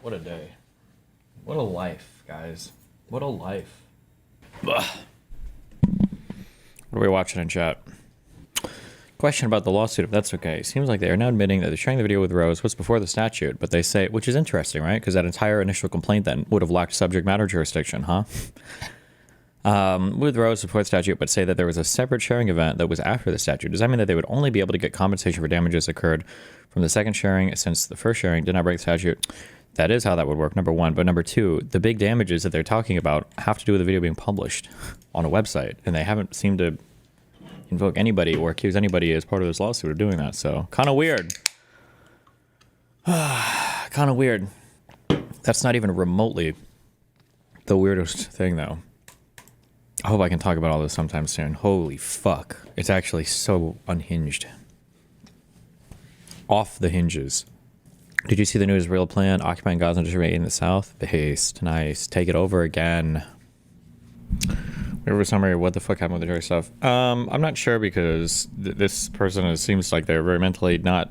What a day. What a life, guys. What a life. Ugh. What are we watching in chat? Question about the lawsuit, if that's okay. Seems like they are now admitting that they're sharing the video with Rose was before the statute, but they say, which is interesting, right? Because that entire initial complaint then would have lacked subject matter jurisdiction, huh? With Rose before the statute, but say that there was a separate sharing event that was after the statute. Does that mean that they would only be able to get compensation for damages occurred from the second sharing since the first sharing did not break the statute? That is how that would work, number one. But number two, the big damages that they're talking about have to do with the video being published on a website, and they haven't seemed to invoke anybody or accuse anybody as part of this lawsuit of doing that. So kind of weird. Kind of weird. That's not even remotely the weirdest thing, though. I hope I can talk about all this sometime soon. Holy fuck. It's actually so unhinged. Off the hinges. Did you see the new Israel plan? Occupying Gaza and destroying in the south? Based. Nice. Take it over again. River summary, what the fuck happened with the jury stuff? I'm not sure because this person seems like they're very mentally not,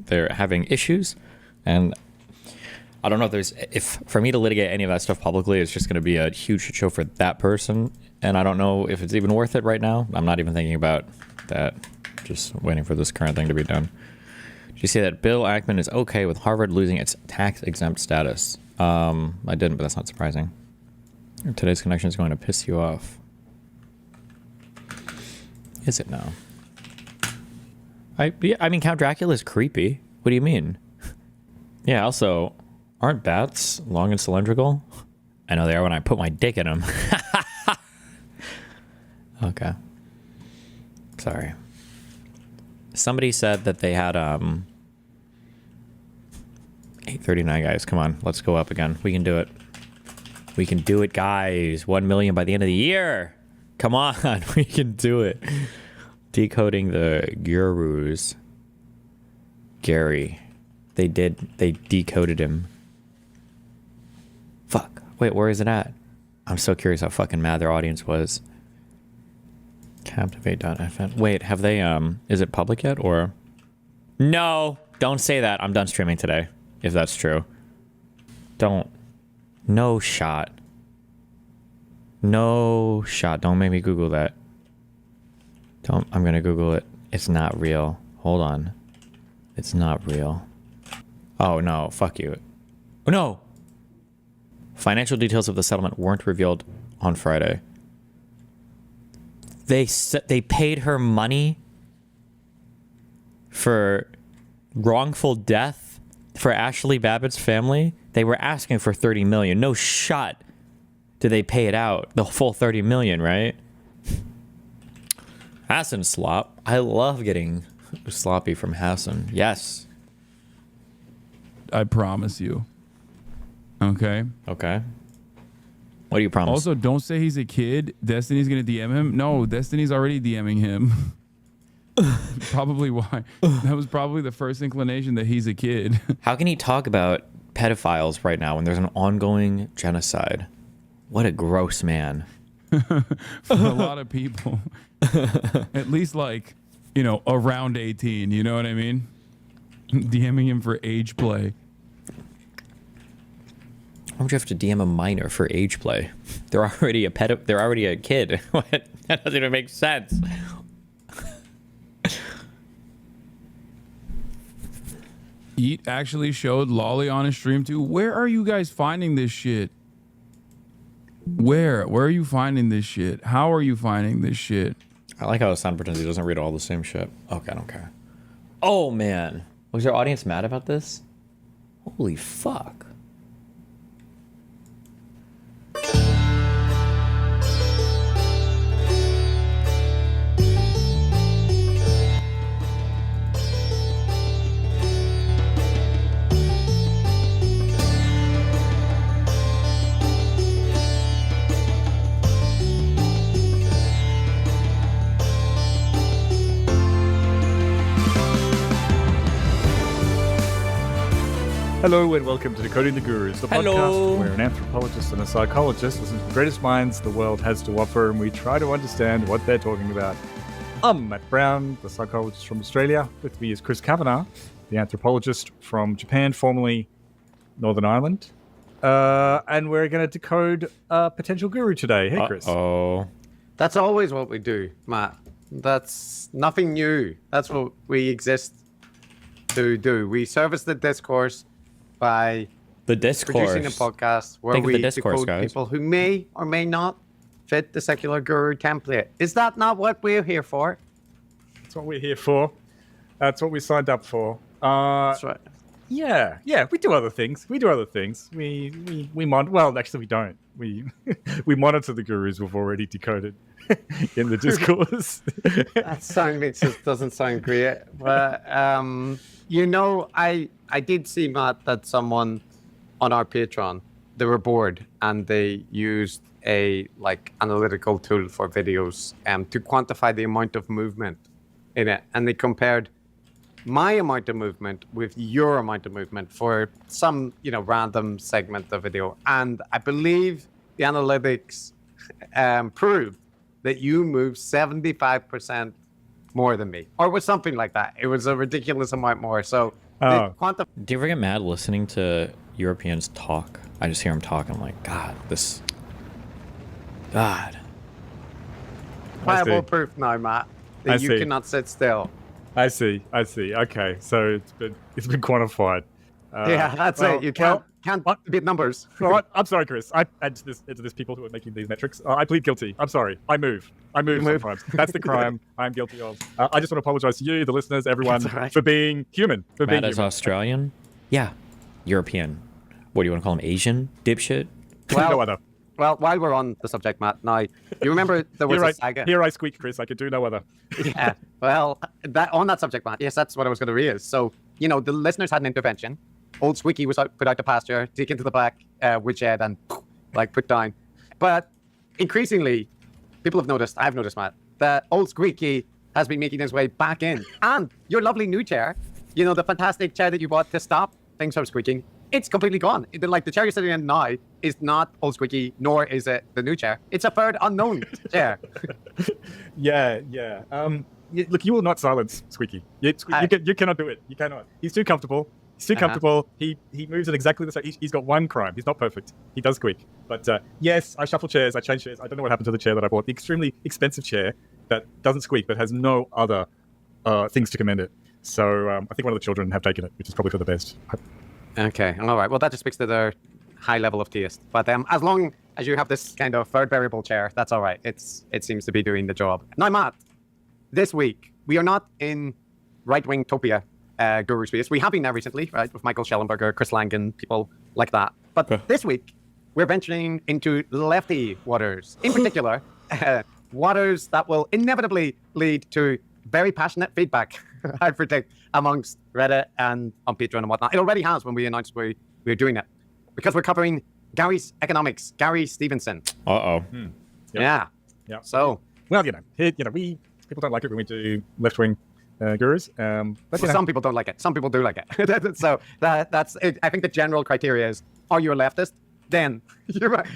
they're having issues. And I don't know if for me to litigate any of that stuff publicly, it's just going to be a huge shit show for that person. And I don't know if it's even worth it right now. I'm not even thinking about that. Just waiting for this current thing to be done. Did you see that Bill Ackman is okay with Harvard losing its tax-exempt status? I didn't, but that's not surprising. Today's connection is going to piss you off. Is it now? I mean, Count Dracula is creepy. What do you mean? Yeah, also, aren't bats long and cylindrical? I know they are when I put my dick in them. Okay. Sorry. Somebody said that they had 839, guys. Come on, let's go up again. We can do it. We can do it, guys. 1 million by the end of the year. Come on, we can do it. Decoding the gurus. Gary. They decoded him. Fuck. Wait, where is it at? I'm so curious how fucking mad their audience was. Captivate.fm. Wait, have they, is it public yet, or? No! Don't say that. I'm done streaming today, if that's true. Don't. No shot. No shot. Don't make me Google that. I'm gonna Google it. It's not real. Hold on. It's not real. Oh, no. Fuck you. Oh, no! Financial details of the settlement weren't revealed on Friday. They paid her money for wrongful death for Ashley Babbitt's family. They were asking for 30 million. No shot did they pay it out. The full 30 million, right? Hasan slop. I love getting sloppy from Hasan. Yes. I promise you. Okay. Okay. What do you promise? Also, don't say he's a kid. Destiny's gonna DM him. No, Destiny's already DMing him. Probably why. That was probably the first inclination that he's a kid. How can he talk about pedophiles right now when there's an ongoing genocide? What a gross man. For a lot of people. At least like, around 18. You know what I mean? DMing him for age play. Why would you have to DM a minor for age play? They're already they're already a kid. What? That doesn't even make sense. Eat actually showed Lolly on his stream too. Where are you guys finding this shit? Where are you finding this shit? How are you finding this shit? I like how Hasan pretends he doesn't read all the same shit. Okay, I don't care. Oh man, was your audience mad about this? Holy fuck. Hello and welcome to Decoding the Gurus, the podcast where an anthropologist and a psychologist listen to the greatest minds the world has to offer and we try to understand what they're talking about. I'm Matt Brown, the psychologist from Australia. With me is Chris Kavanagh, the anthropologist from Japan, formerly Northern Ireland. And we're going to decode a potential guru today. Hey, Chris. Oh, That's always what we do, Matt. That's nothing new. That's what we exist to do. We service the discourse by the discourse. producing a podcast where Think of we the discourse, decode guys. people who may or may not fit the secular guru template. Is that not what we're here for? That's what we're here for. That's what we signed up for. That's right. Yeah, we do other things. We well, actually we don't. We we monitor the gurus we've already decoded in the discourse. It doesn't sound great. But I did see, Matt, that someone on our Patreon, they were bored and they used a analytical tool for videos to quantify the amount of movement in it, and they compared my amount of movement with your amount of movement for some random segment of video, and I believe the analytics proved that you move 75% more than me, or was something like that. It was a ridiculous amount more. So Do you ever get mad listening to Europeans talk? I just hear them talk. I'm like, God. Viable proof now, Matt, that you cannot sit still. I see. Okay, so it's been quantified. Yeah, that's it. You can't beat numbers. Well, I'm sorry, Chris. To this people who are making these metrics. I plead guilty. I'm sorry. I move sometimes. That's the crime I'm guilty of. I just want to apologize to you, the listeners, everyone, for being human. Matt is Australian? Yeah. European. What do you want to call him? Asian? Dipshit? No other. Well, while we're on the subject, Matt, now, you remember there was a saga? Here I squeak, Chris. I could do no other. Yeah. Well, on that subject, Matt, yes, that's what I was going to raise. So, the listeners had an intervention. Old Squeaky was put out to pasture, taken to the back woodshed and put down. But increasingly, I've noticed, Matt, that old Squeaky has been making his way back in. And your lovely new chair, the fantastic chair that you bought to stop things from squeaking, it's completely gone. The chair you're sitting in now is not old Squeaky, nor is it the new chair. It's a third unknown chair. Yeah. Look, you will not silence Squeaky. You cannot do it. You cannot. He's too comfortable. He moves in exactly the same. He's got one crime. He's not perfect. He does squeak. But yes, I shuffle chairs. I change chairs. I don't know what happened to the chair that I bought. The extremely expensive chair that doesn't squeak but has no other things to commend it. So I think one of the children have taken it, which is probably for the best. Okay, all right. Well, that just speaks to their high level of taste. But as long as you have this kind of third variable chair, that's all right. It seems to be doing the job. Now, Matt, this week, we are not in right-wing topia guru space. We have been there recently, right, with Michael Schellenberger, Chris Langan, people like that. But this week, we're venturing into lefty waters. In particular, waters that will inevitably lead to very passionate feedback, I predict, amongst Reddit and on Patreon and whatnot. It already has when we announced we're doing it. Because we're covering Gary's economics, Gary Stevenson. Uh-oh. Yeah. So, well, people don't like it when we do left-wing gurus. But some people don't like it. Some people do like it. So that's it. I think the general criteria is: are you a leftist? Then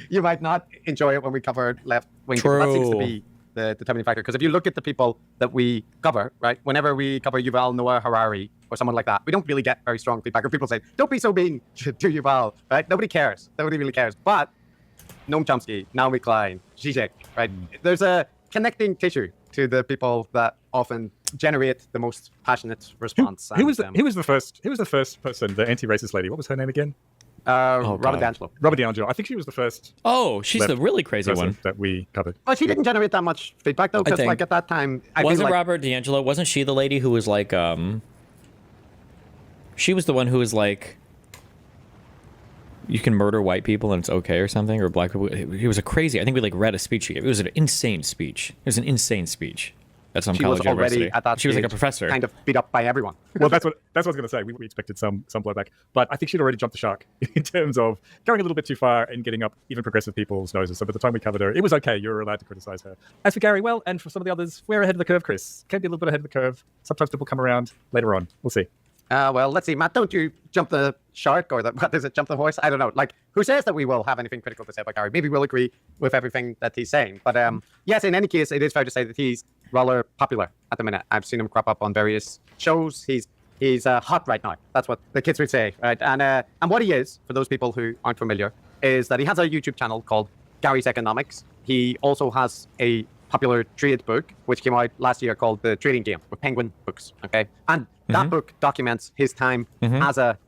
you might not enjoy it when we cover left-wing people. That seems to be the determining factor. Because if you look at the people that we cover, right, whenever we cover Yuval Noah Harari or someone like that, we don't really get very strong feedback. Or people say, "Don't be so mean to Yuval," right? Nobody cares. Nobody really cares. But Noam Chomsky, Naomi Klein, Zizek, right? There's a connecting tissue to the people that often generate the most passionate response. Who was the first person, the anti-racist lady? What was her name again? Robert D'Angelo. Robert D'Angelo. I think she was the first. Oh, she's the really crazy one that we covered. Well, she didn't generate that much feedback though, because at that time, wasn't Robert D'Angelo? Wasn't she the lady who was like, she was the one who was like, you can murder white people and it's okay or something, or black people. He was a crazy. I think we read a speech she gave. It was an insane speech. It was an insane speech at some college university. She was like a professor, kind of beat up by everyone. Well, that's what I was going to say. We expected some blowback, but I think she'd already jumped the shark in terms of going a little bit too far and getting up even progressive people's noses. So by the time we covered her, it was okay. You were allowed to criticize her. As for Gary, well, and for some of the others, we're ahead of the curve, Chris. Can be a little bit ahead of the curve. Sometimes people come around later on. We'll see. Well, let's see, Matt. Don't you jump the shark or jump the horse? I don't know. Who says that we will have anything critical to say about Gary? Maybe we'll agree with everything that he's saying. But yes, in any case, it is fair to say that he's rather popular at the minute. I've seen him crop up on various shows. He's He's hot right now. That's what the kids would say, right? And what he is, for those people who aren't familiar, is that he has a YouTube channel called Gary's Economics. He also has a popular trade book, which came out last year called The Trading Game with Penguin Books, okay? And that book documents his time as a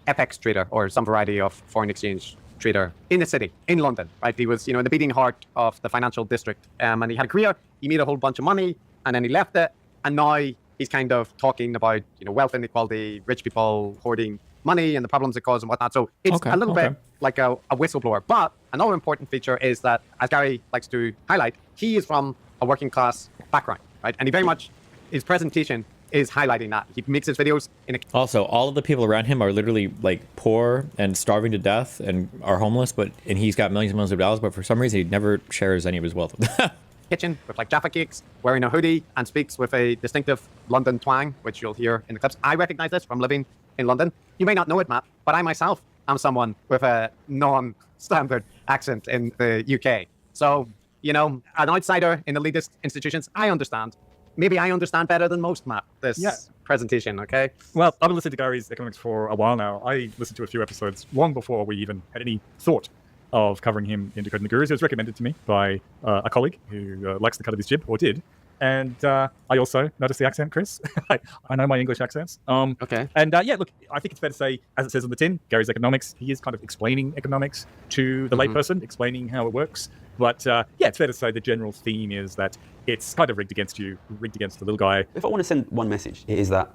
FX trader or some variety of foreign exchange trader in the city, in London, right? He was, in the beating heart of the financial district. And he had a career, he made a whole bunch of money, and then he left it. And now he's kind of talking about, wealth inequality, rich people hoarding money and the problems it causes and whatnot. So it's a little bit like a whistleblower. But another important feature is that, as Gary likes to highlight, he is from a working class background, right? And he very much, his presentation is highlighting that. He makes his videos in a... Also, all of the people around him are literally like poor and starving to death and are homeless, and he's got millions and millions of dollars, but for some reason he never shares any of his wealth with them. kitchen with like Jaffa cakes, wearing a hoodie, and speaks with a distinctive London twang, which you'll hear in the clips. I recognize this from living in London. You may not know it, Matt, but I myself am someone with a non-standard accent in the UK. So, an outsider in elitist institutions, I understand. Maybe I understand better than most, Matt, this presentation, okay? Well, I've been listening to Gary's Economics for a while now. I listened to a few episodes long before we even had any thought of covering him in Decoding the Gurus. It was recommended to me by a colleague who likes the cut of his jib, or did. And I also noticed the accent, Chris. I know my English accents. Okay. And look, I think it's fair to say, as it says on the tin, Gary's Economics, he is kind of explaining economics to the layperson, explaining how it works. But it's fair to say the general theme is that it's kind of rigged against you, rigged against the little guy. If I want to send one message, it is that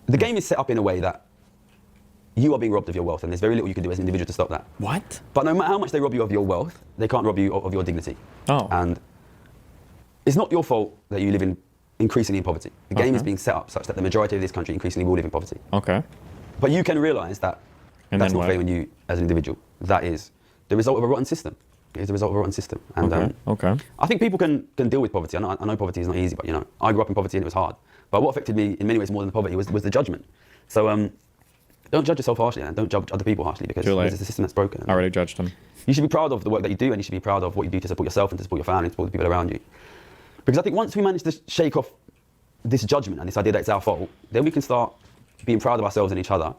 the game is set up in a way that you are being robbed of your wealth, and there's very little you can do as an individual to stop that. What? But no matter how much they rob you of your wealth, they can't rob you of your dignity. Oh. And it's not your fault that you live increasingly in poverty. The game is being set up such that the majority of this country increasingly will live in poverty. Okay. But you can realise that that's not fair on you as an individual. That is the result of a rotten system. It is the result of a rotten system. And okay. I think people can deal with poverty. I know poverty is not easy, but I grew up in poverty and it was hard. But what affected me in many ways more than the poverty was the judgment. So don't judge yourself harshly and don't judge other people harshly, because it's a system that's broken. I already judged him. You should be proud of the work that you do, and you should be proud of what you do to support yourself and to support your family and support the people around you. Because I think once we manage to shake off this judgment and this idea that it's our fault, then we can start being proud of ourselves and each other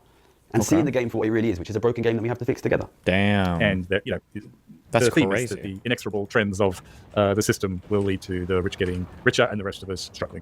and seeing the game for what it really is, which is a broken game that we have to fix together. Damn. And that's the theme crazy. is that the inexorable trends of the system will lead to the rich getting richer and the rest of us struggling.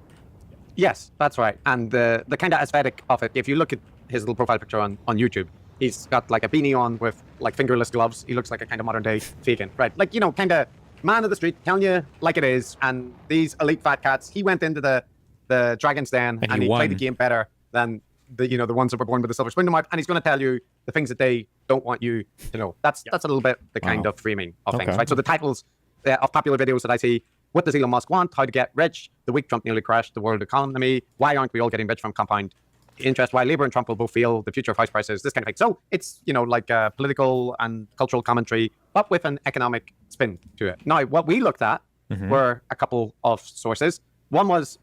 Yes, that's right. And the kind of aesthetic of it, if you look at his little profile picture on YouTube, he's got like a beanie on with like fingerless gloves. He looks like a kind of modern day vegan, right? Like, kind of man of the street, telling you like it is. And these elite fat cats, he went into the Dragon's Den and he played the game better than the ones that were born with a silver spoon in their mouth. And he's going to tell you the things that they don't want you to know. That's a little bit the kind of framing of things, right? So the titles of popular videos that I see: what does Elon Musk want? How to get rich? The week Trump nearly crashed the world economy. Why aren't we all getting rich from compound interest? Why Labour and Trump will both feel the future of house prices? This kind of thing. So it's like a political and cultural commentary, but with an economic spin to it. Now, what we looked at were a couple of sources. One was,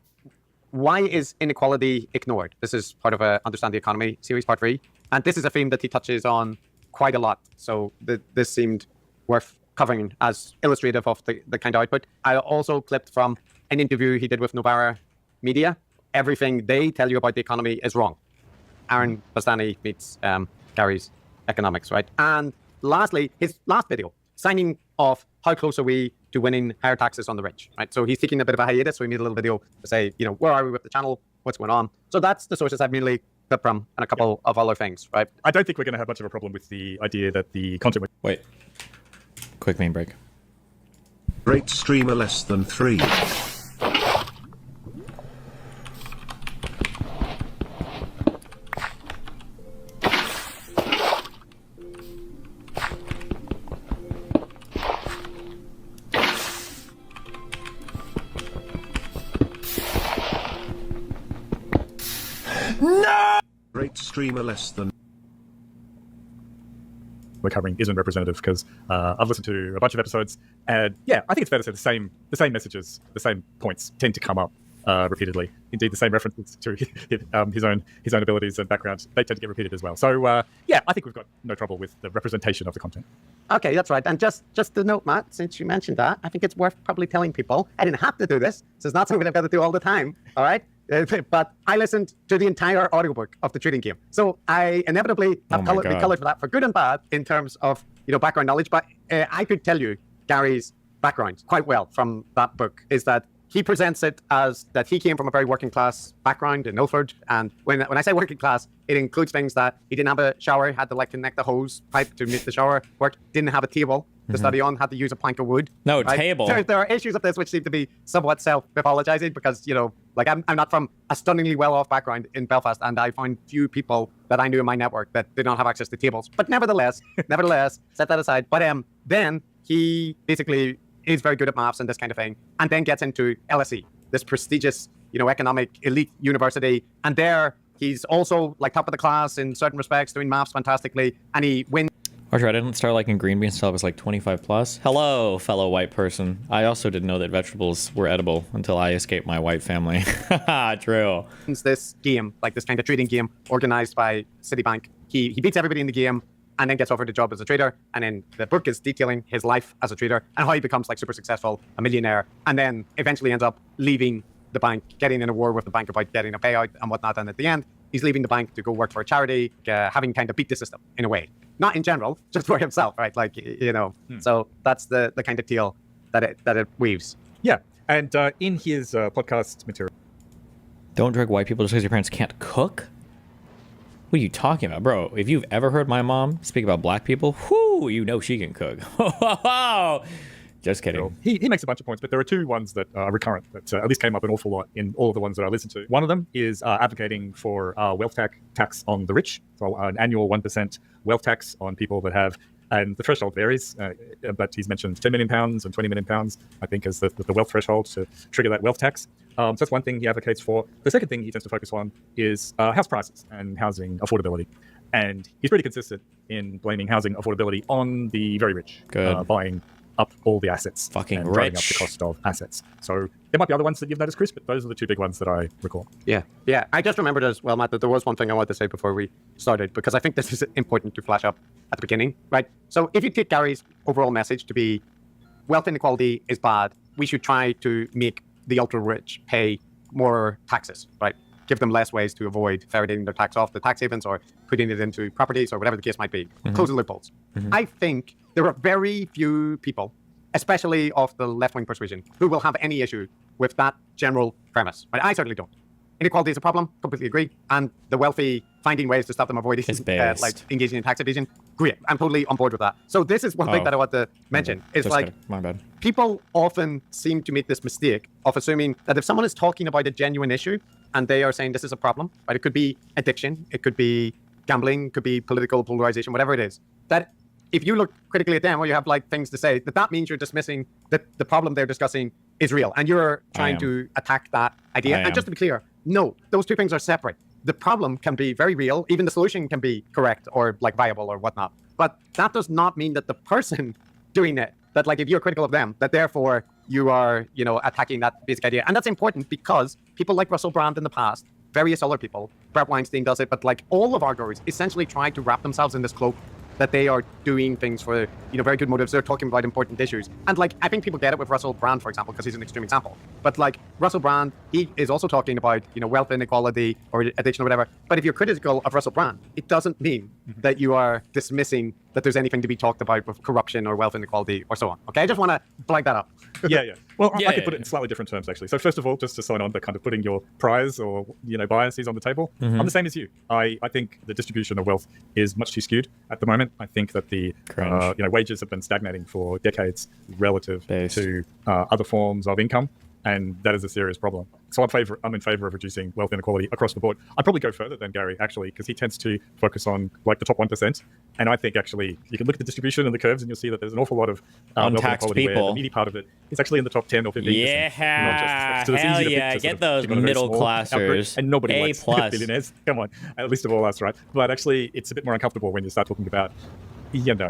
why is inequality ignored? This is part of a Understand the Economy series, part 3, and this is a theme that he touches on quite a lot. So this seemed worth covering as illustrative of the kind of output. I also clipped from an interview he did with Novara Media. Everything they tell you about the economy is wrong. Aaron Bastani meets Gary's Economics, right? And lastly, his last video, signing off how close are we to winning higher taxes on the rich, right? So he's taking a bit of a hiatus, so he made a little video to say, where are we with the channel? What's going on? So that's the sources I've mainly clipped from, and a couple of other things, right? I don't think we're going to have much of a problem with the idea that the content... Wait. Quick main break. Rate streamer less than 3. Rate streamer less than we're covering isn't representative, because I've listened to a bunch of episodes, and I think it's fair to say the same messages, the same points tend to come up repeatedly. Indeed, the same references to his own abilities and background, they tend to get repeated as well. So I think we've got no trouble with the representation of the content. Okay, that's right. And just to note, Matt, since you mentioned that, I think it's worth probably telling people I didn't have to do this. This is not something I've got to do all the time. All right. But I listened to the entire audiobook of the Trading Game. So I inevitably have Oh my been God. colored for that, for good and bad, in terms of background knowledge. But I could tell you Gary's background quite well from that book, is that he presents it as that he came from a very working class background in Ilford. And when I say working class, it includes things that he didn't have a shower, he had to connect the hose pipe to make the shower work, didn't have a table to study on, had to use a plank of wood. No, right? table. There are issues of this which seem to be somewhat self-mythologizing because, I'm not from a stunningly well-off background in Belfast, and I found few people that I knew in my network that did not have access to tables. But nevertheless, set that aside. But then he basically is very good at maths and this kind of thing, and then gets into LSE, this prestigious, economic elite university. And there he's also top of the class in certain respects, doing maths fantastically, and he wins. Archer, I didn't start liking green beans until I was 25 plus. Hello, fellow white person. I also didn't know that vegetables were edible until I escaped my white family. True. This game, this kind of trading game organized by Citibank. He beats everybody in the game and then gets offered a job as a trader. And then the book is detailing his life as a trader and how he becomes super successful, a millionaire, and then eventually ends up leaving the bank, getting in a war with the bank about getting a payout and whatnot. And at the end, he's leaving the bank to go work for a charity, having kind of beat the system in a way. Not in general, just for himself, right? So that's the kind of tale that it weaves. Yeah, and in his podcast material. Don't drug white people just because your parents can't cook? What are you talking about, bro? If you've ever heard my mom speak about black people, whoo, she can cook. Just kidding. He makes a bunch of points, but there are two ones that are recurrent that at least came up an awful lot in all of the ones that I listened to. One of them is advocating for wealth tax on the rich, so an annual 1% wealth tax on people that have, and the threshold varies, but he's mentioned £10 million and £20 million, I think, as the wealth threshold to trigger that wealth tax. So that's one thing he advocates for. The second thing he tends to focus on is house prices and housing affordability. And he's pretty consistent in blaming housing affordability on the very rich. Good. Buying up all the assets. Fucking and driving up rich. the cost of assets. So there might be other ones that you've noticed, Chris, but those are the two big ones that I recall. Yeah. I just remembered as well, Matt, that there was one thing I wanted to say before we started, because I think this is important to flash up at the beginning, right? So if you take Gary's overall message to be wealth inequality is bad, we should try to make the ultra-rich pay more taxes, right? Give them less ways to avoid ferreting their tax off the tax havens or putting it into properties or whatever the case might be. Closing loopholes. I think there are very few people, especially of the left-wing persuasion, who will have any issue with that general premise. Right? I certainly don't. Inequality is a problem, completely agree. And the wealthy finding ways to stop them avoiding, It's based. engaging in tax evasion, great. I'm totally on board with that. So this is one thing that I want to mention. Is Just kidding. My bad. people often seem to make this mistake of assuming that if someone is talking about a genuine issue and they are saying this is a problem, right? It could be addiction, it could be gambling, it could be political polarization, whatever it is, that if you look critically at them or you have things to say, that means you're dismissing that the problem they're discussing is real and you're trying to attack that idea. And just to be clear, no, those two things are separate. The problem can be very real. Even the solution can be correct or viable or whatnot. But that does not mean that the person doing it, that if you're critical of them, that therefore you are, attacking that basic idea. And that's important because people like Russell Brand in the past, various other people, Brett Weinstein does it, but all of our gurus essentially try to wrap themselves in this cloak that they are doing things for, very good motives. They're talking about important issues. And I think people get it with Russell Brand, for example, because he's an extreme example. But Russell Brand, he is also talking about, wealth inequality or addiction or whatever. But if you're critical of Russell Brand, it doesn't mean that you are dismissing that there's anything to be talked about with corruption or wealth inequality or so on. Okay, I just want to flag that up. Yeah. Well, I could put it in slightly different terms, actually. So first of all, just to sign on to kind of putting your prize or, biases on the table, I'm the same as you. I think the distribution of wealth is much too skewed at the moment. I think that the wages have been stagnating for decades relative to other forms of income. And that is a serious problem. So I'm in favor of reducing wealth inequality across the board. I'd probably go further than Gary, actually, because he tends to focus on the top 1%. And I think actually you can look at the distribution and the curves and you'll see that there's an awful lot of untaxed people. Where the meaty part of it is actually in the top 10 or 15%. Yeah, so it's hell easy to yeah, pick get those middle classers. And nobody A likes plus. billionaires. Come on, at least of all us, right? But actually, it's a bit more uncomfortable when you start talking about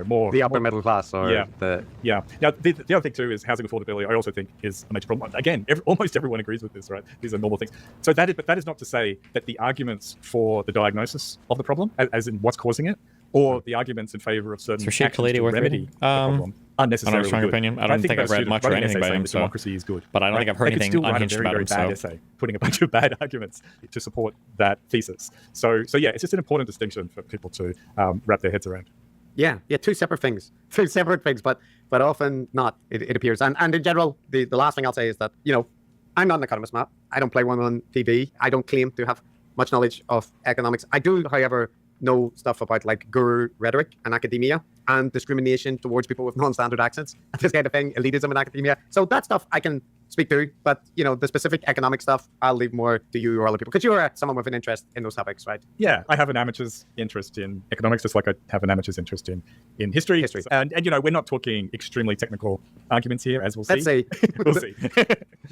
more the upper middle class or the... Yeah. Now, the other thing, too, is housing affordability, I also think, is a major problem. Again, almost everyone agrees with this, right? These are normal things. But that is not to say that the arguments for the diagnosis of the problem, as in what's causing it, or the arguments in favor of certain Rashid actions Khalidi to worth remedy reading? the problem are I don't necessarily have a strong good. opinion. I don't think I've read much or anything by him, so democracy is good. but I don't think I've heard They could anything still write a unhinged very, about very him, bad so- essay, putting a bunch of bad arguments to support that thesis. So yeah, it's just an important distinction for people to wrap their heads around. Yeah, two separate things, but often not. It appears, and in general, the last thing I'll say is that I'm not an economist, Matt. I don't play one on TV. I don't claim to have much knowledge of economics. I do, however, know stuff about like guru rhetoric and academia and discrimination towards people with non-standard accents and this kind of thing, elitism in academia. So that stuff I can speak to, but the specific economic stuff I'll leave more to you or other people, because you're someone with an interest in those topics, right? Yeah, I have an amateur's interest in economics, just like I have an amateur's interest in history. And we're not talking extremely technical arguments here, as we'll see. Let's see. We'll see.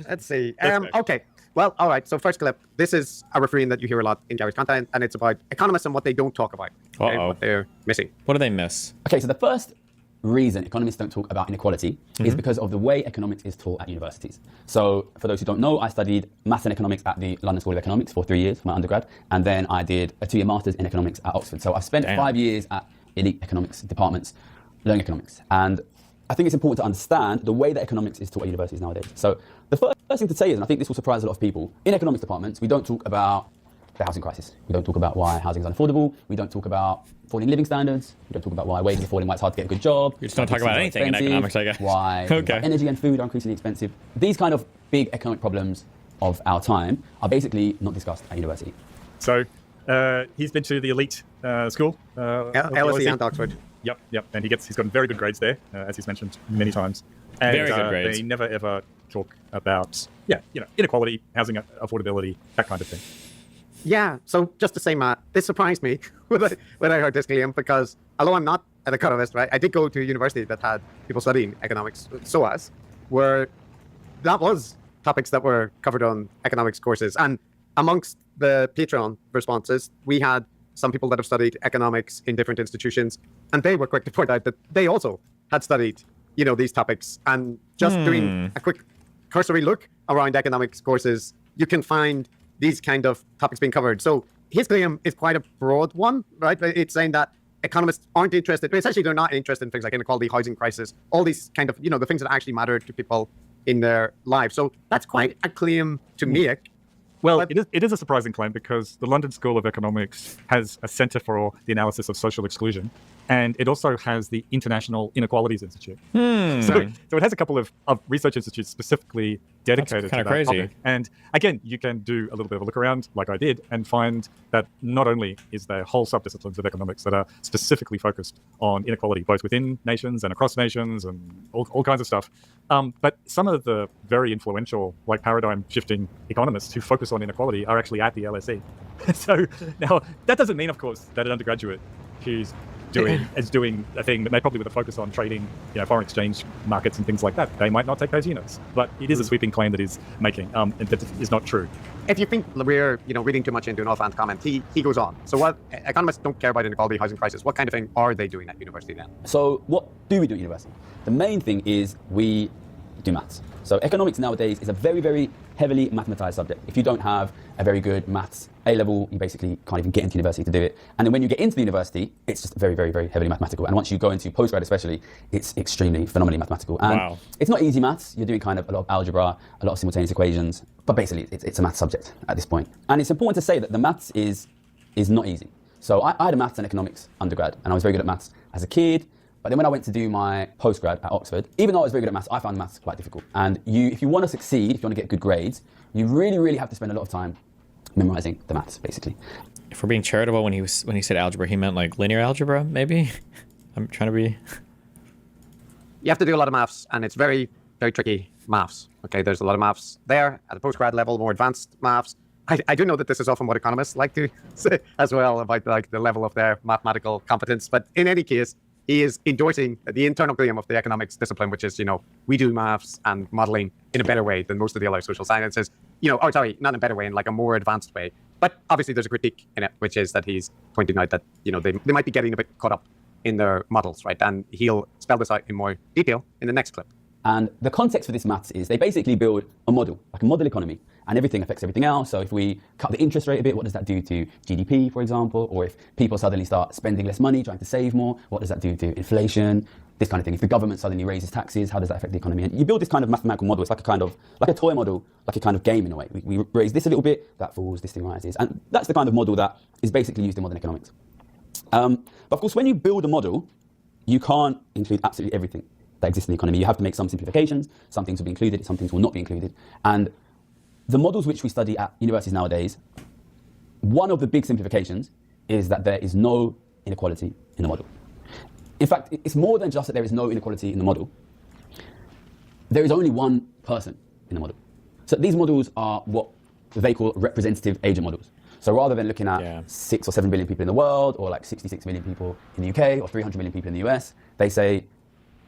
Let's see. Let's go. Okay. Well, all right. So first clip. This is a refrain that you hear a lot in Gary's content, and it's about economists and what they don't talk about. Okay, Uh-oh. what they're missing. What do they miss? Okay, so the first reason economists don't talk about inequality is because of the way economics is taught at universities. So for those who don't know, I studied maths and economics at the London School of Economics for 3 years for my undergrad, and then I did a 2-year master's in economics at Oxford. So I've spent Damn. 5 years at elite economics departments learning economics. And I think it's important to understand the way that economics is taught at universities nowadays. So the first thing to say is, and I think this will surprise a lot of people, in economics departments, we don't talk about the housing crisis. We don't talk about why housing is unaffordable. We don't talk about falling living standards. We don't talk about why wages are falling, why it's hard to get a good job. You just don't why talk about businesses are anything in expensive, economics, I guess. Why Okay. energy and food are increasingly expensive. These kind of big economic problems of our time are basically not discussed at university. So he's been to the elite school. of the LSE and Oxford. Yep. And he's gotten very good grades there, as he's mentioned many times. And, Very good grades. They never ever talk about inequality, housing affordability, that kind of thing. Yeah. So just to say, Matt, this surprised me when I heard this claim, because although I'm not an economist, right, I did go to a university that had people studying economics, SOAS, where that was topics that were covered on economics courses. And amongst the Patreon responses, we had some people that have studied economics in different institutions, and they were quick to point out that they also had studied, these topics. And just doing a quick cursory look around economics courses, you can find these kind of topics being covered. So his claim is quite a broad one, right? It's saying that economists aren't interested, essentially they're not interested in things like inequality, housing crisis, all these kind of, the things that actually matter to people in their lives. So that's quite a claim to make. Well, But- it is a surprising claim, because the London School of Economics has a Centre for the Analysis of Social Exclusion, and it also has the International Inequalities Institute. So it has a couple of research institutes specifically dedicated to kinda that crazy. topic. And again, you can do a little bit of a look around, like I did, and find that not only is there whole subdisciplines of economics that are specifically focused on inequality, both within nations and across nations and all kinds of stuff, but some of the very influential, like paradigm-shifting economists who focus on inequality are actually at the LSE. So now, that doesn't mean, of course, that an undergraduate who's doing a thing that may probably with a focus on trading, foreign exchange markets and things like that, they might not take those units. But it is a sweeping claim that he's making, and that is not true. If you think we're, reading too much into an offhand comment, he goes on. So what economists don't care about inequality, housing crisis. What kind of thing are they doing at university then? So what do we do at university? The main thing is we do maths. So economics nowadays is a very, very heavily mathematized subject. If you don't have a very good maths A-level, you basically can't even get into university to do it. And then when you get into the university, it's just very, very, very heavily mathematical. And once you go into postgrad especially, it's extremely phenomenally mathematical. And Wow. it's not easy maths. You're doing kind of a lot of algebra, a lot of simultaneous equations, but basically it's a maths subject at this point. And it's important to say that the maths is not easy. So I had a maths and economics undergrad, and I was very good at maths as a kid. But then when I went to do my postgrad at Oxford, even though I was very good at maths, I found maths quite difficult. And if you want to succeed, if you want to get good grades, you really, really have to spend a lot of time memorizing the maths, basically. If we're being charitable, when he said algebra, he meant like linear algebra, maybe? I'm trying to be... You have to do a lot of maths, and it's very, very tricky maths. Okay, there's a lot of maths there at the postgrad level, more advanced maths. I do know that this is often what economists like to say as well about like the level of their mathematical competence. But in any case, he is endorsing the internal claim of the economics discipline, which is, we do maths and modeling in a better way than most of the other social sciences. Not in a better way, in like a more advanced way. But obviously there's a critique in it, which is that he's pointing out that, they might be getting a bit caught up in their models, right? And he'll spell this out in more detail in the next clip. And the context for this maths is they basically build a model, like a model economy. and everything affects everything else. So if we cut the interest rate a bit, what does that do to GDP, for example? Or if people suddenly start spending less money, trying to save more, what does that do to inflation? This kind of thing. If the government suddenly raises taxes, how does that affect the economy? And you build this kind of mathematical model. It's like a toy model, like a kind of game in a way. We raise this a little bit, that falls, this thing rises. And that's the kind of model that is basically used in modern economics. But of course, when you build a model, you can't include absolutely everything that exists in the economy. You have to make some simplifications. Some things will be included, some things will not be included. And the models which we study at universities nowadays, one of the big simplifications is that there is no inequality in the model. In fact, it's more than just that there is no inequality in the model. There is only one person in the model. So these models are what they call representative agent models. So rather than looking at 6 or 7 billion people in the world, or like 66 million people in the UK, or 300 million people in the US, they say,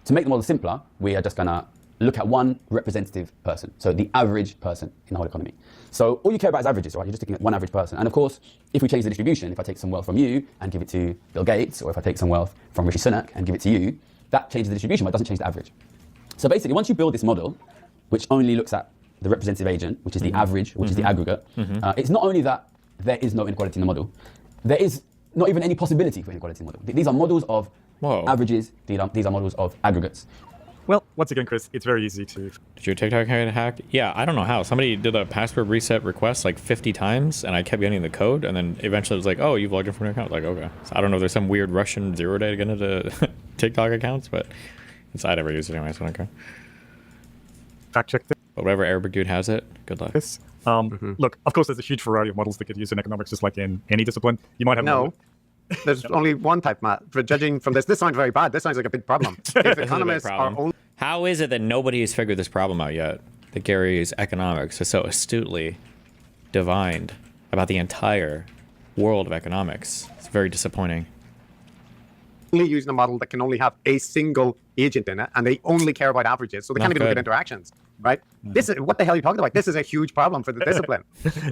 to make the model simpler, we are just going to look at one representative person, so the average person in the whole economy. So all you care about is averages, right? You're just looking at one average person. And of course, if we change the distribution, if I take some wealth from you and give it to Bill Gates, or if I take some wealth from Rishi Sunak and give it to you, that changes the distribution, but it doesn't change the average. So basically, once you build this model, which only looks at the representative agent, which is the average, which is the aggregate, it's not only that there is no inequality in the model, there is not even any possibility for inequality in the model. These are models of averages, these are models of aggregates. Well, once again, Chris, it's very easy to... Did your TikTok get hacked? Yeah, I don't know how. Somebody did a password reset request like 50 times, and I kept getting the code, and then eventually it was like, oh, you've logged in from your account. Like, okay. So I don't know if there's some weird Russian zero day to get into TikTok accounts, but I never use it anyway, so I don't care. Fact check this. But whatever Arabic dude has it, good luck. Look, of course, there's a huge variety of models that get used in economics, just like in any discipline. You might have... No. There's only one type, Matt. For judging from this sounds very bad. This sounds like a big problem. If economists are only... How is it that nobody has figured this problem out yet? That Gary's economics is so astutely divined about the entire world of economics. It's very disappointing. Only using a model that can only have a single agent in it, and they only care about averages, so they can't even look at interactions, right? This is what the hell are you talking about? This is a huge problem for the discipline.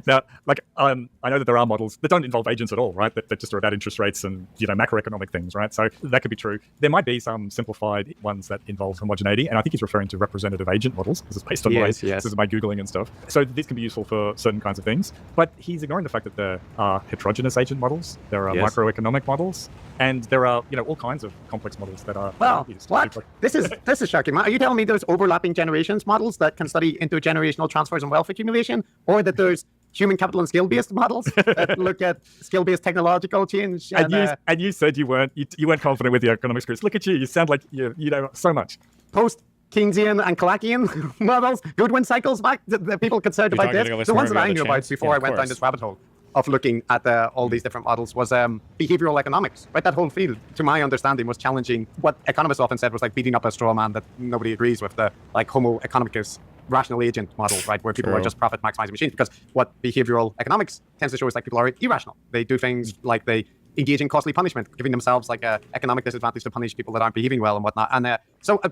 Now, like, I know that there are models that don't involve agents at all, right? That just are about interest rates and, macroeconomic things, right? So that could be true. There might be some simplified ones that involve homogeneity, and I think he's referring to representative agent models. This is based on this is my Googling and stuff. So this can be useful for certain kinds of things, but he's ignoring the fact that there are heterogeneous agent models, there are microeconomic models, and there are, all kinds of complex models that are... Well, what? This is shocking. Are you telling me there's overlapping generations models that can study intergenerational transfers and wealth accumulation, or that there's human capital and skill-based models that look at skill-based technological change? And you said you weren't confident with the economics, Chris. Look at you. You sound like you know so much. Post-Keynesian and Calakian models, Goodwin cycles back, the people concerned about this. The ones that I knew about before I went down this rabbit hole of looking at all these different models was behavioral economics, right? That whole field, to my understanding, was challenging what economists often said was like beating up a straw man that nobody agrees with, the like Homo economicus rational agent model, right? Where people are just profit maximizing machines, because what behavioral economics tends to show is like people are irrational. They do things like they engage in costly punishment, giving themselves like a economic disadvantage to punish people that aren't behaving well and whatnot. And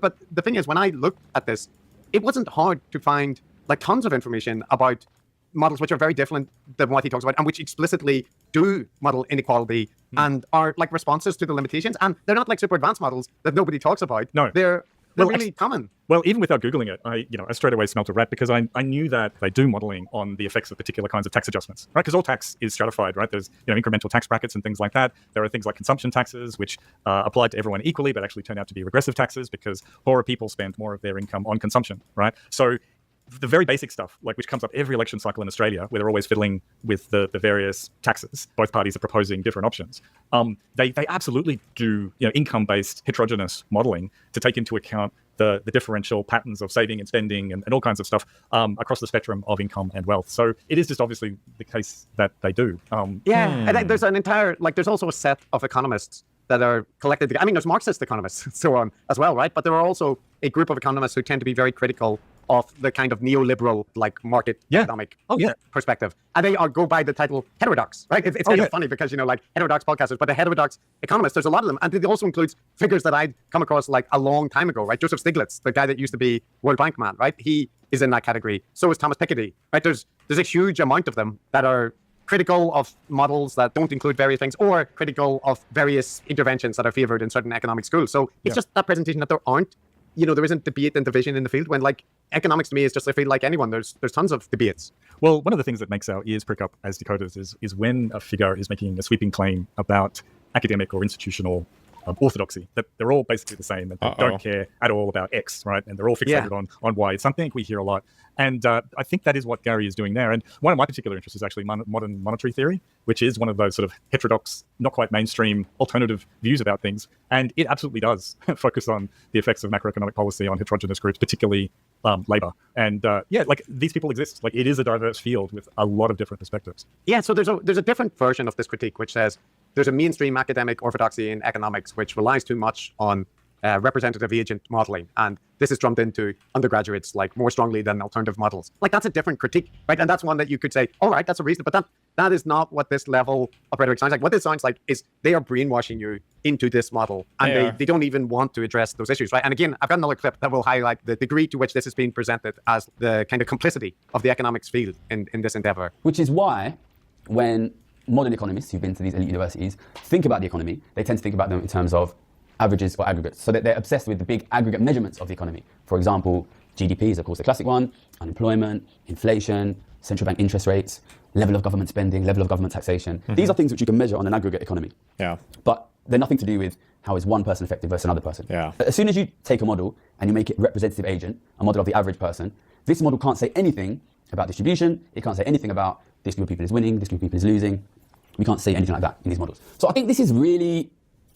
but the thing is, when I looked at this, it wasn't hard to find like tons of information about models which are very different than what he talks about, and which explicitly do model inequality and are like responses to the limitations. And they're not like super advanced models that nobody talks about. No, they're really common. Well, even without Googling it, I straight away smelt a rat, because I knew that they do modeling on the effects of particular kinds of tax adjustments, right? Because all tax is stratified, right? There's incremental tax brackets and things like that. There are things like consumption taxes, which apply to everyone equally, but actually turn out to be regressive taxes because poorer people spend more of their income on consumption, right? So the very basic stuff, like which comes up every election cycle in Australia, where they're always fiddling with the various taxes. Both parties are proposing different options. They absolutely do income-based heterogeneous modeling to take into account the differential patterns of saving and spending and all kinds of stuff across the spectrum of income and wealth. So it is just obviously the case that they do. And there's an entire, there's also a set of economists that are collected. I mean, there's Marxist economists and so on as well, right? But there are also a group of economists who tend to be very critical of the kind of neoliberal, market economic perspective. And they go by the title heterodox, right? It's kind of funny because, heterodox podcasters, but the heterodox economists, there's a lot of them. And it also includes figures that I'd come across a long time ago, right? Joseph Stiglitz, the guy that used to be World Bank man, right? He is in that category. So is Thomas Piketty, right? There's a huge amount of them that are critical of models that don't include various things, or critical of various interventions that are favored in certain economic schools. So it's just that presentation that there aren't there isn't debate and division in the field when like economics to me is just a field like anyone. There's tons of debates. Well, one of the things that makes our ears prick up as decoders is when a figure is making a sweeping claim about academic or institutional orthodoxy, that they're all basically the same, and they don't care at all about X, right? And they're all fixated on Y. It's something we hear a lot. And I think that is what Gary is doing there. And one of my particular interests is actually modern monetary theory, which is one of those sort of heterodox, not quite mainstream alternative views about things. And it absolutely does focus on the effects of macroeconomic policy on heterogeneous groups, particularly labor. And like these people exist. Like it is a diverse field with a lot of different perspectives. Yeah, so there's a different version of this critique, which says there's a mainstream academic orthodoxy in economics which relies too much on representative agent modeling, and this is drummed into undergraduates like more strongly than alternative models. Like that's a different critique, right? And that's one that you could say, all right, that's a reason, but that is not what this level of rhetoric sounds like. What this sounds like is they are brainwashing you into this model, and they don't even want to address those issues, right? And again, I've got another clip that will highlight the degree to which this is being presented as the kind of complicity of the economics field in this endeavor. Which is why when modern economists who've been to these elite universities think about the economy, they tend to think about them in terms of averages or aggregates, so that they're obsessed with the big aggregate measurements of the economy. For example, GDP is of course the classic one, unemployment, inflation, central bank interest rates, level of government spending, level of government taxation. These are things which you can measure on an aggregate economy. Yeah. But they're nothing to do with how is one person effective versus another person. Yeah. As soon as you take a model and you make it representative agent, a model of the average person, this model can't say anything about distribution, it can't say anything about this group of people is winning, this group of people is losing. We can't say anything like that in these models. So I think this is really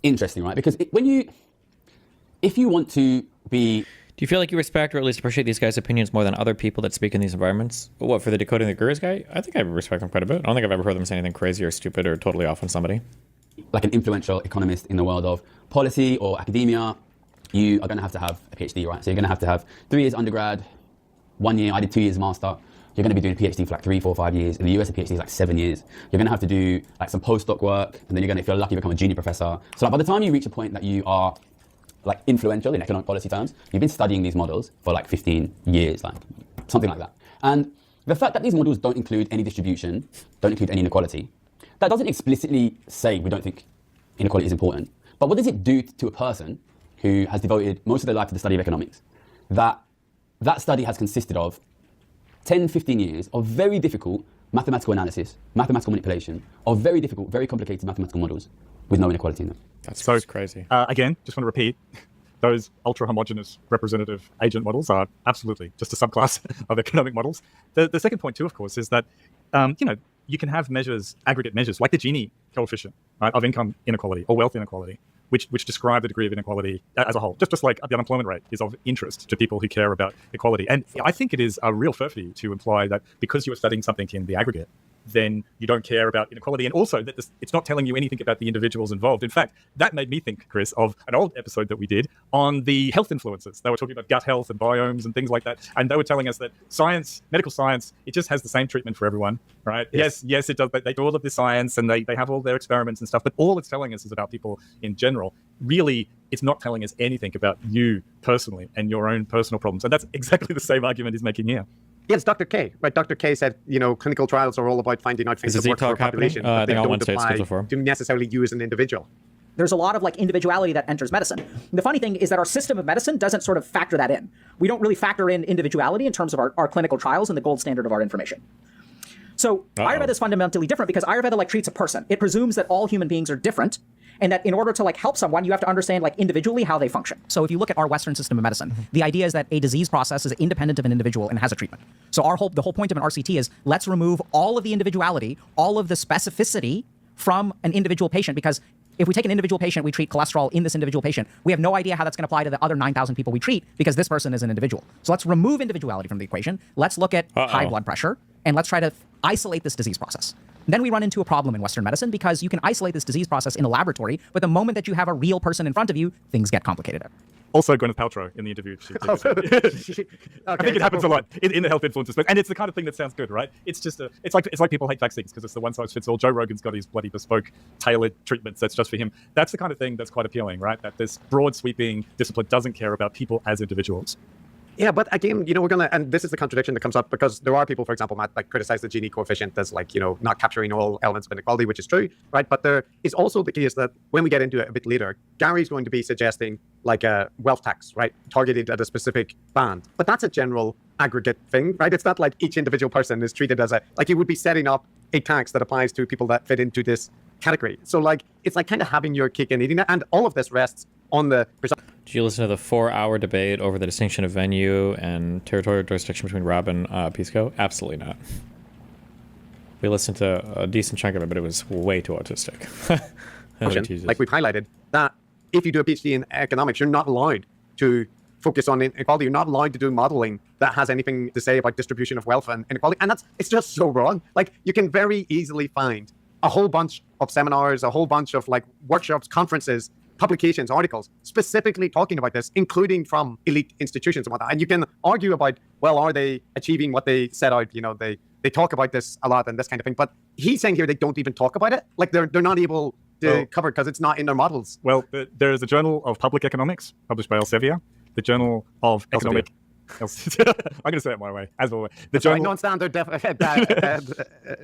interesting, right? Because if you want to be... Do you feel like you respect or at least appreciate these guys' opinions more than other people that speak in these environments? What, for the Decoding the Gurus guy? I think I respect them quite a bit. I don't think I've ever heard them say anything crazy or stupid or totally off on somebody. Like an influential economist in the world of policy or academia, you are going to have a PhD, right? So you're going to have 3 years undergrad, 1 year, I did 2 years master. You're going to be doing a PhD for like 3, 4, 5 years. In the US, a PhD is like 7 years. You're going to have to do like some postdoc work, and then you're going to, if you're lucky, become a junior professor. So like by the time you reach a point that you are like influential in economic policy terms, you've been studying these models for like 15 years, like something like that. And the fact that these models don't include any distribution, don't include any inequality, that doesn't explicitly say we don't think inequality is important. But what does it do to a person who has devoted most of their life to the study of economics? That study has consisted of 10, 15 years of very difficult mathematical analysis, mathematical manipulation, of very difficult, very complicated mathematical models with no inequality in them. That's So crazy. Again, just want to repeat, those ultra-homogeneous representative agent models are absolutely just a subclass of economic models. The second point too, of course, is that you can have measures, aggregate measures, like the Gini coefficient, right, of income inequality or wealth inequality, which describe the degree of inequality as a whole. Just like the unemployment rate is of interest to people who care about equality. And I think it is a real furphy to imply that because you are studying something in the aggregate, then you don't care about inequality. And also that it's not telling you anything about the individuals involved. In fact, that made me think, Chris, of an old episode that we did on the health influences. They were talking about gut health and biomes and things like that. And they were telling us that science, medical science, it just has the same treatment for everyone, right? Yes, it does. They do all of this science and they have all their experiments and stuff. But all it's telling us is about people in general. Really, it's not telling us anything about you personally and your own personal problems. And that's exactly the same argument he's making here. Yes, Dr. K. Right, Dr. K said, clinical trials are all about finding out things Is that the work for a talk happening? population, I but they think on don't Wednesday it's apply scheduled for. to necessarily you as an individual. There's a lot of like individuality that enters medicine. The funny thing is that our system of medicine doesn't sort of factor that in. We don't really factor in individuality in terms of our clinical trials and the gold standard of our information. So Ayurveda is fundamentally different because Ayurveda like treats a person. It presumes that all human beings are different, and that in order to like help someone, you have to understand like individually how they function. So if you look at our Western system of medicine, the idea is that a disease process is independent of an individual and has a treatment. So the whole point of an RCT is let's remove all of the individuality, all of the specificity from an individual patient, because if we take an individual patient, we treat cholesterol in this individual patient, we have no idea how that's going to apply to the other 9,000 people we treat because this person is an individual. So let's remove individuality from the equation. Let's look at high blood pressure and let's try to isolate this disease process. Then we run into a problem in Western medicine because you can isolate this disease process in a laboratory, but the moment that you have a real person in front of you, things get complicated. Also, Gwyneth Paltrow in the interview. I think it happens a lot in the health influences, and it's the kind of thing that sounds good, right? It's like people hate vaccines because it's the one size fits all. Joe Rogan's got his bloody bespoke, tailored treatments that's just for him. That's the kind of thing that's quite appealing, right? That this broad sweeping discipline doesn't care about people as individuals. Yeah, but again, we're gonna, and this is the contradiction that comes up because there are people, for example, Matt, like criticize the Gini coefficient as like, not capturing all elements of inequality, which is true, right? But there is also the case that when we get into it a bit later, Gary's going to be suggesting like a wealth tax, right? Targeted at a specific band. But that's a general aggregate thing, right? It's not like each individual person is treated as like you would be setting up a tax that applies to people that fit into this category. So like, it's like kind of having your cake and eating it. And all of this rests on the Did you listen to the 4-hour debate over the distinction of venue and territorial jurisdiction between Rob and Pisco? Absolutely not. We listened to a decent chunk of it, but it was way too autistic. like we've highlighted, that if you do a PhD in economics, you're not allowed to focus on inequality. You're not allowed to do modeling that has anything to say about distribution of wealth and inequality. And it's just so wrong. Like, you can very easily find a whole bunch of seminars, a whole bunch of like workshops, conferences, publications, articles, specifically talking about this, including from elite institutions and whatnot. And you can argue about, well, are they achieving what they set out? They talk about this a lot and this kind of thing. But he's saying here they don't even talk about it. Like they're not able to cover it because it's not in their models. Well, there is a Journal of Public Economics published by Elsevier, the Journal of Economic. I'm going to say it my way, as always. The Journal, non-standard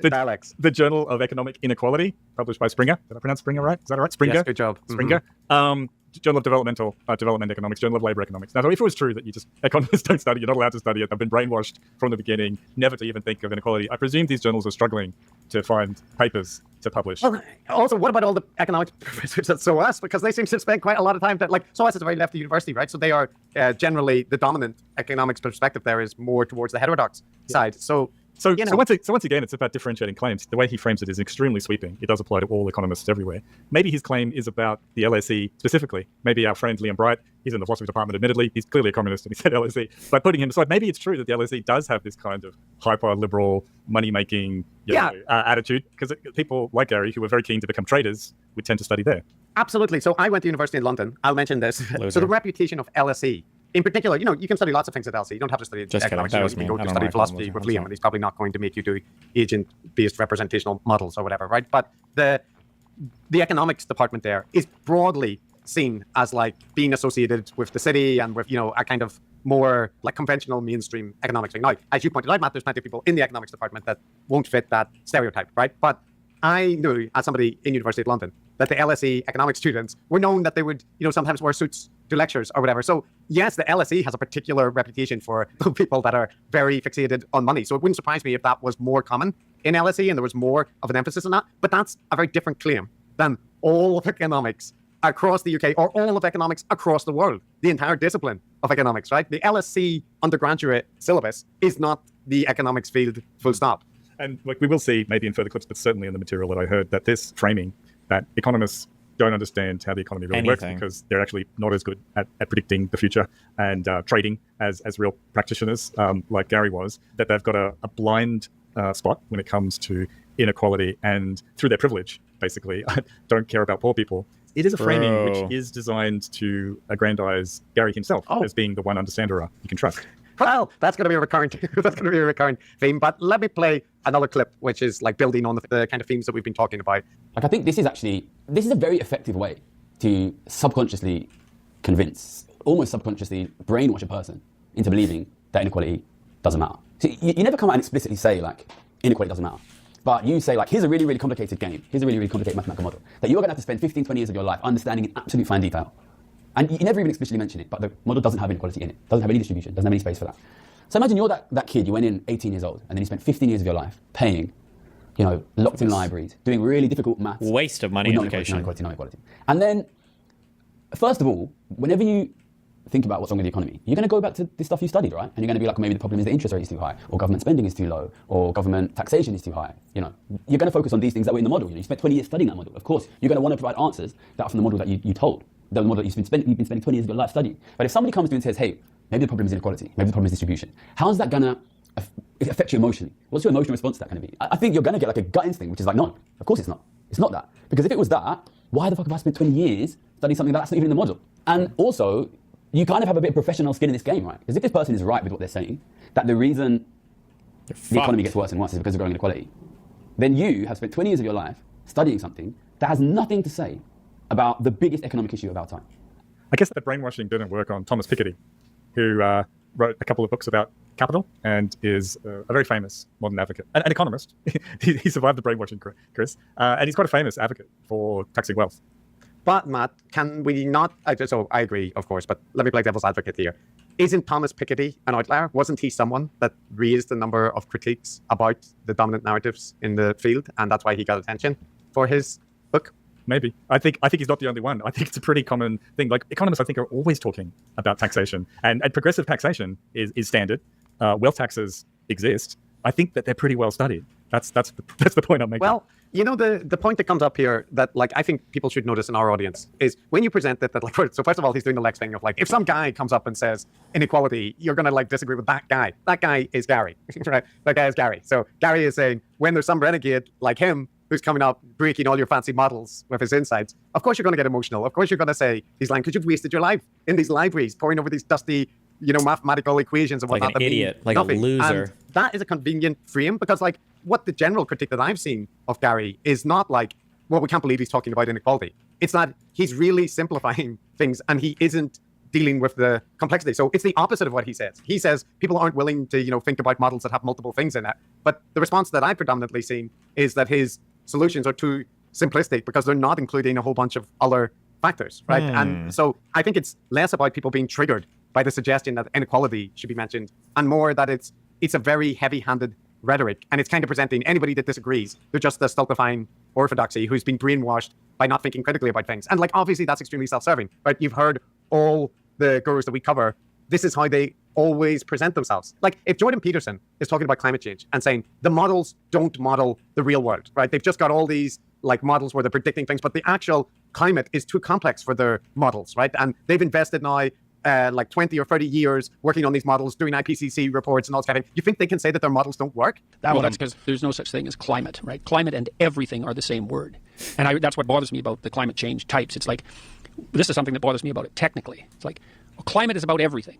dialects. The Journal of Economic Inequality, published by Springer. Did I pronounce Springer right? Is that right? Springer. Yes, good job. Springer. Mm-hmm. Journal of Development Economics, Journal of Labor Economics. Now, if it was true that economists don't study, you're not allowed to study it, I've been brainwashed from the beginning, never to even think of inequality. I presume these journals are struggling to find papers to publish. Well, also, what about all the economics professors at SOAS? Because they seem to spend quite a lot of time SOAS is a very lefty university, right? So they are generally the dominant economics perspective there is more towards the heterodox side. So once again, it's about differentiating claims. The way he frames it is extremely sweeping. It does apply to all economists everywhere. Maybe his claim is about the LSE specifically. Maybe our friend Liam Bright, he's in the philosophy department, admittedly. He's clearly a communist and he said LSE. By putting him aside, maybe it's true that the LSE does have this kind of hyper-liberal, money-making attitude, because people like Gary, who were very keen to become traders, would tend to study there. Absolutely. So I went to university in London. I'll mention this. So the reputation of LSE, in particular, you can study lots of things at LSE. You don't have to study economics. You can go to study philosophy with Liam, and he's probably not going to make you do agent-based representational models or whatever, right? But the economics department there is broadly seen as like being associated with the city and with, a kind of more like conventional mainstream economics thing. Now, as you pointed out, Matt, there's plenty of people in the economics department that won't fit that stereotype, right? But I knew, as somebody in University of London, that the LSE economics students were known that they would, sometimes wear suits to lectures or whatever. So yes, the LSE has a particular reputation for people that are very fixated on money. So it wouldn't surprise me if that was more common in LSE and there was more of an emphasis on that. But that's a very different claim than all of economics across the UK or all of economics across the world, the entire discipline of economics, right? The LSE undergraduate syllabus is not the economics field, full stop. And we will see maybe in further clips, but certainly in the material that I heard, that this framing that economists don't understand how the economy really works because they're actually not as good at predicting the future and trading as real practitioners like Gary was, that they've got a blind spot when it comes to inequality and through their privilege, basically, don't care about poor people. It is a framing which is designed to aggrandize Gary himself as being the one understander you can trust. Well, that's going to be a recurring theme. But let me play another clip, which is like building on the kind of themes that we've been talking about. Like, I think this is a very effective way to subconsciously convince, almost subconsciously brainwash a person into believing that inequality doesn't matter. So you never come out and explicitly say like inequality doesn't matter. But you say like, here's a really, really complicated game. Here's a really, really complicated mathematical model that you're going to have to spend 15, 20 years of your life understanding in absolute fine detail. And you never even explicitly mention it, but the model doesn't have inequality in it. Doesn't have any distribution, doesn't have any space for that. So imagine you're that kid, you went in 18 years old, and then you spent 15 years of your life paying, locked in libraries, doing really difficult maths. Waste of money education. Non-equality. And then, first of all, whenever you think about what's wrong with the economy, you're going to go back to the stuff you studied, right? And you're going to be like, maybe the problem is the interest rate is too high, or government spending is too low, or government taxation is too high. You're going to focus on these things that were in the model. You spent 20 years studying that model. Of course, you're going to want to provide answers that are from the model that you told. The model that you've been spending 20 years of your life studying. But if somebody comes to you and says, hey, maybe the problem is inequality, maybe the problem is distribution, how's that going to affect you emotionally? What's your emotional response to that going to be? I think you're going to get like a gut instinct, which is like, no, of course it's not. It's not that. Because if it was that, why the fuck have I spent 20 years studying something that's not even in the model? And also, you kind of have a bit of professional skin in this game, right? Because if this person is right with what they're saying, that the reason the economy gets worse and worse is because of growing inequality, then you have spent 20 years of your life studying something that has nothing to say about the biggest economic issue of our time. I guess that brainwashing didn't work on Thomas Piketty, who wrote a couple of books about capital and is a very famous modern advocate, an economist. He survived the brainwashing, Chris, and he's quite a famous advocate for taxing wealth. But Matt, can we not? So I agree, of course, but let me play devil's advocate here. Isn't Thomas Piketty an outlier? Wasn't he someone that raised a number of critiques about the dominant narratives in the field, and that's why he got attention for his book? Maybe. I think he's not the only one. I think it's a pretty common thing. Like economists, I think, are always talking about taxation, and progressive taxation is standard. Wealth taxes exist. I think that they're pretty well studied. That's the point I'm making. Well, you know, the point that comes up here that, like, I think people should notice in our audience is when you present it that, like, so first of all, he's doing the Lex thing of, like, if some guy comes up and says inequality, you're going to, like, disagree with that guy. That guy is Gary, right? That guy is Gary. So Gary is saying when there's some renegade like him who's coming up breaking all your fancy models with his insights, of course you're going to get emotional. Of course you're going to say these lines because you've wasted your life in these libraries poring over these dusty, you know, mathematical equations and whatnot. Like an idiot, like nothing. A loser. And that is a convenient frame because, like, what the general critique that I've seen of Gary is not like, well, we can't believe he's talking about inequality. It's that he's really simplifying things and he isn't dealing with the complexity. So it's the opposite of what he says. He says people aren't willing to, you know, think about models that have multiple things in it. But the response that I've predominantly seen is that his solutions are too simplistic because they're not including a whole bunch of other factors, right? And so I think it's less about people being triggered by the suggestion that inequality should be mentioned and more that it's a very heavy-handed rhetoric, and it's kind of presenting anybody that disagrees, they're just a stultifying orthodoxy who's been brainwashed by not thinking critically about things. And, like, obviously that's extremely self-serving, right? You've heard all the gurus that we cover, this is how they always present themselves. Like, if Jordan Peterson is talking about climate change and saying the models don't model the real world, right? They've just got all these, like, models where they're predicting things, but the actual climate is too complex for their models, right? And they've invested now like 20 or 30 years working on these models, doing IPCC reports and all that. You think they can say that their models don't work? Well, that's because there's no such thing as climate, right? Climate and everything are the same word. And that's what bothers me about the climate change types. It's like, this is something that bothers me about it technically. It's like, well, climate is about everything.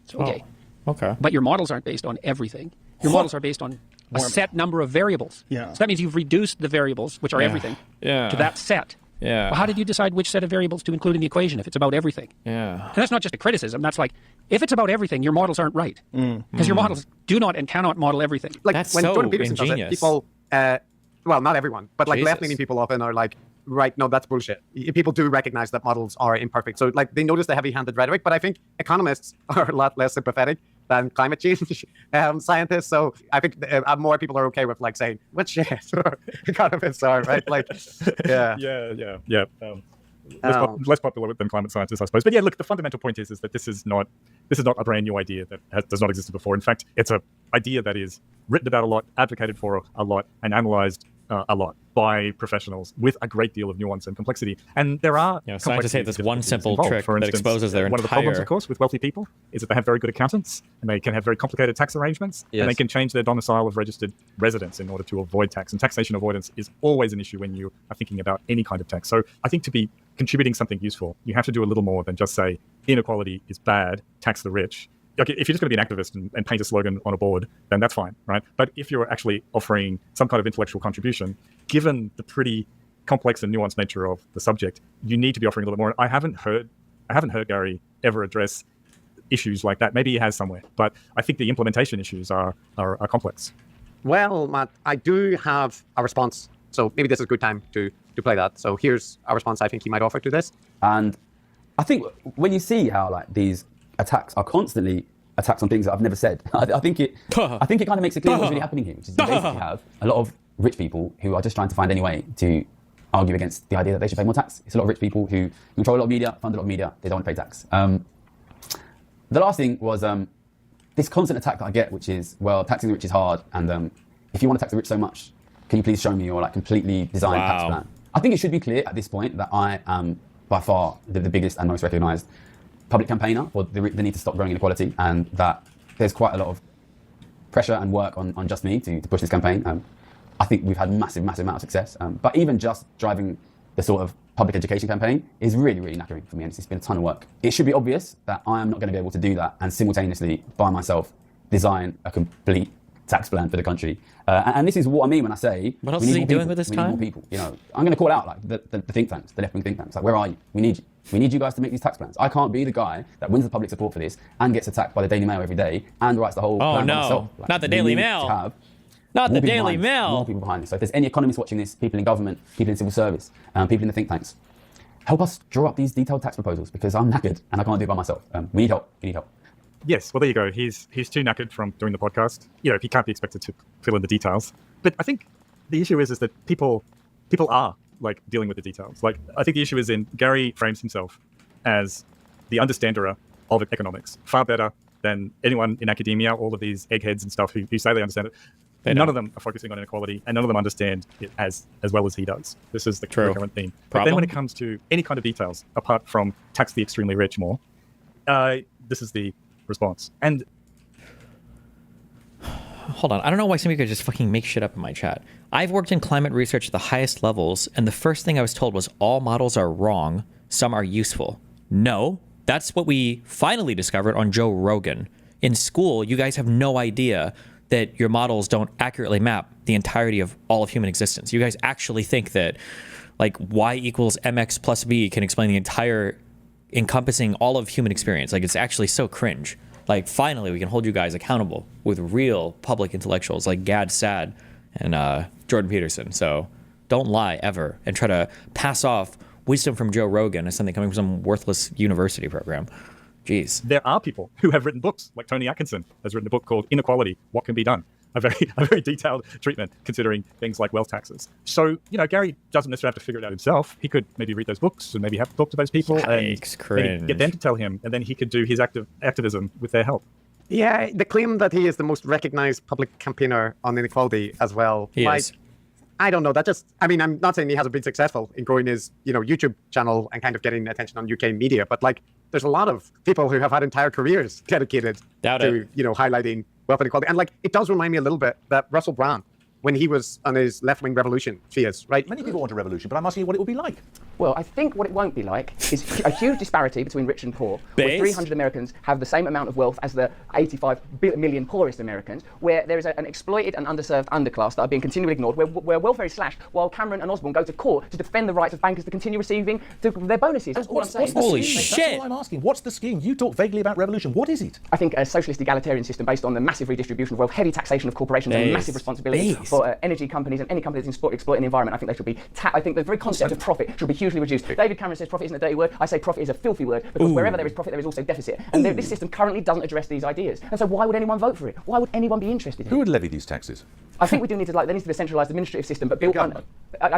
It's okay. Oh, okay. But your models aren't based on everything. Your models are based on a set number of variables. Yeah. So that means you've reduced the variables, which are everything, to that set. Yeah. Well, how did you decide which set of variables to include in the equation if it's about everything? Yeah. And that's not just a criticism. That's like, if it's about everything, your models aren't right. Because your models do not and cannot model everything. Like, that's when so Jordan Peterson ingenious. does it, people, well, not everyone, but, like, Jesus. left-leaning people often are like, right, no, that's bullshit. People do recognize that models are imperfect. So, like, they notice the heavy-handed rhetoric, but I think economists are a lot less sympathetic than climate change scientists. So I think more people are okay with, like, saying, what shit economists are, right? Like, yeah. Yeah. Less popular than climate scientists, I suppose. But yeah, look, the fundamental point is that this is not a brand new idea that does not exist before. In fact, it's an idea that is written about a lot, advocated for a lot, and analyzed a lot by professionals with a great deal of nuance and complexity. And there are scientists say this one simple involved. trick For that instance, exposes their one of the problems, entire- of course, with wealthy people is that they have very good accountants and they can have very complicated tax arrangements Yes. and they can change their domicile of registered residence in order to avoid tax. And taxation avoidance is always an issue when you are thinking about any kind of tax. So I think to be contributing something useful, you have to do a little more than just say inequality is bad, tax the rich. Okay, if you're just going to be an activist and paint a slogan on a board, then that's fine, right? But if you're actually offering some kind of intellectual contribution, given the pretty complex and nuanced nature of the subject, you need to be offering a little more. I haven't heard Gary ever address issues like that. Maybe he has somewhere, but I think the implementation issues are complex. Well, Matt, I do have a response. So maybe this is a good time to play that. So here's a response I think he might offer to this. And I think when you see how, like, these attacks are constantly attacks on things that I've never said, I think it kind of makes it clear what's really happening here, which is you basically have a lot of rich people who are just trying to find any way to argue against the idea that they should pay more tax. It's a lot of rich people who control a lot of media, fund a lot of media, they don't want to pay tax. The last thing was this constant attack that I get, which is, well, taxing the rich is hard, and if you want to tax the rich so much, can you please show me your, like, completely designed tax plan? I think it should be clear at this point that I am by far the biggest and most recognised public campaigner for the need to stop growing inequality, and that there's quite a lot of pressure and work on just me to push this campaign. I think we've had massive amount of success, but even just driving the sort of public education campaign is really knackering for me, and it's been a ton of work. It should be obvious that I am not going to be able to do that and simultaneously by myself design a complete tax plan for the country. And this is what I mean when I say what else we is need he more doing people. with his we time? need more people. You know, I'm going to call out, like, the think tanks, the left-wing think tanks. Like, where are you? We need you. We need you guys to make these tax plans. I can't be the guy that wins the public support for this and gets attacked by the Daily Mail every day and writes the whole plan by myself. Like, not the Daily we need Mail. to have Not the more people Daily behind this, Mail. More people behind this. So if there's any economists watching this, people in government, people in civil service, people in the think tanks, help us draw up these detailed tax proposals because I'm knackered and I can't do it by myself. We need help. We need help. Yes, well, there you go. He's too knackered from doing the podcast. You know, he can't be expected to fill in the details. But I think the issue is that people are like dealing with the details. Like, I think the issue is in Gary frames himself as the understander of economics far better than anyone in academia. All of these eggheads and stuff who say they understand it. None of them are focusing on inequality, and none of them understand it as well as he does. This is the current theme. But then when it comes to any kind of details, apart from tax the extremely rich more, this is the response. And hold on, I don't know why somebody could just fucking make shit up in my chat. I've worked in climate research at the highest levels, and the first thing I was told was all models are wrong, some are useful. No, that's what we finally discovered on Joe Rogan. In school, you guys have no idea that your models don't accurately map the entirety of all of human existence. You guys actually think that like y equals mx plus b can explain the entire encompassing all of human experience. Like, it's actually so cringe. Like, finally we can hold you guys accountable with real public intellectuals like Gad Saad and Jordan Peterson. So don't lie ever and try to pass off wisdom from Joe Rogan as something coming from some worthless university program. Jeez. There are people who have written books, like Tony Atkinson has written a book called Inequality, What Can Be Done? A very detailed treatment considering things like wealth taxes. So, you know, Gary doesn't necessarily have to figure it out himself. He could maybe read those books and maybe have to talk to those people and maybe get them to tell him, and then he could do his activism with their help. Yeah, the claim that he is the most recognized public campaigner on inequality as well. He is. I don't know. That just, I mean, I'm not saying he hasn't been successful in growing his, YouTube channel and kind of getting attention on UK media, but like, there's a lot of people who have had entire careers dedicated to, highlighting wealth inequality. And like, it does remind me a little bit that Russell Brand, when he was on his left-wing revolution fears, right? Many people want a revolution, but I'm asking you what it would be like. Well, I think what it won't be like is a huge disparity between rich and poor, where 300 Americans have the same amount of wealth as the 85 million poorest Americans, where there is an exploited and underserved underclass that are being continually ignored, where welfare is slashed, while Cameron and Osborne go to court to defend the rights of bankers to continue receiving their bonuses. That's all I'm saying. Holy shit! That's all I'm asking. What's the scheme? You talk vaguely about revolution. What is it? I think a socialist egalitarian system based on the massive redistribution of wealth, heavy taxation of corporations, and massive responsibility for energy companies and any company that's exploiting the environment. I think they should be. I think the very concept of profit should be hugely reduced. David Cameron says profit isn't a dirty word. I say profit is a filthy word because wherever there is profit, there is also deficit. And this system currently doesn't address these ideas. And so why would anyone vote for it? Why would anyone be interested in it? Who would levy these taxes? I think we do need to, there needs to be a centralised administrative system, but built on...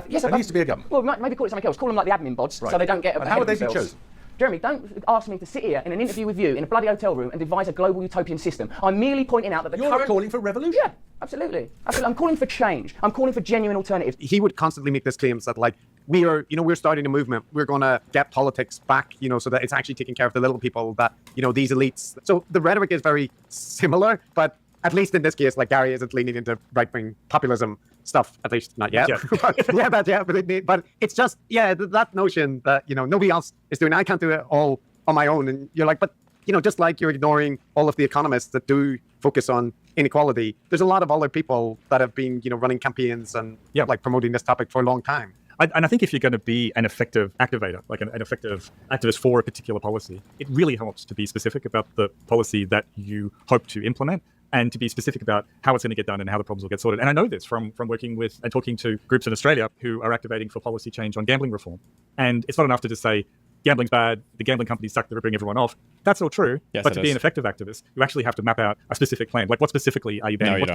Yes, there needs to be a government. Well, maybe call it something else. Call them like the admin bods, so they don't get And how would they be chosen? Jeremy, don't ask me to sit here in an interview with you in a bloody hotel room and devise a global utopian system. I'm merely pointing out that You're calling for revolution? Yeah, absolutely. I'm calling for change. I'm calling for genuine alternatives. He would constantly make this claims that like, we're starting a movement. We're going to get politics back, so that it's actually taking care of the little people, that, these elites. So the rhetoric is very similar, but at least in this case, like, Gary isn't leaning into right-wing populism stuff, at least not yet. But it's just, that notion that, nobody else is doing it. I can't do it all on my own. And you're like, but, just like you're ignoring all of the economists that do focus on inequality, there's a lot of other people that have been, running campaigns and like promoting this topic for a long time. And I think if you're going to be an effective activator, like an effective activist for a particular policy, it really helps to be specific about the policy that you hope to implement, and to be specific about how it's going to get done and how the problems will get sorted. And I know this from working with and talking to groups in Australia who are activating for policy change on gambling reform. And it's not enough to just say, gambling's bad, the gambling companies suck, they're ripping everyone off. That's all true. Yes, but to be an effective activist, you actually have to map out a specific plan. Like, what specifically are you banning?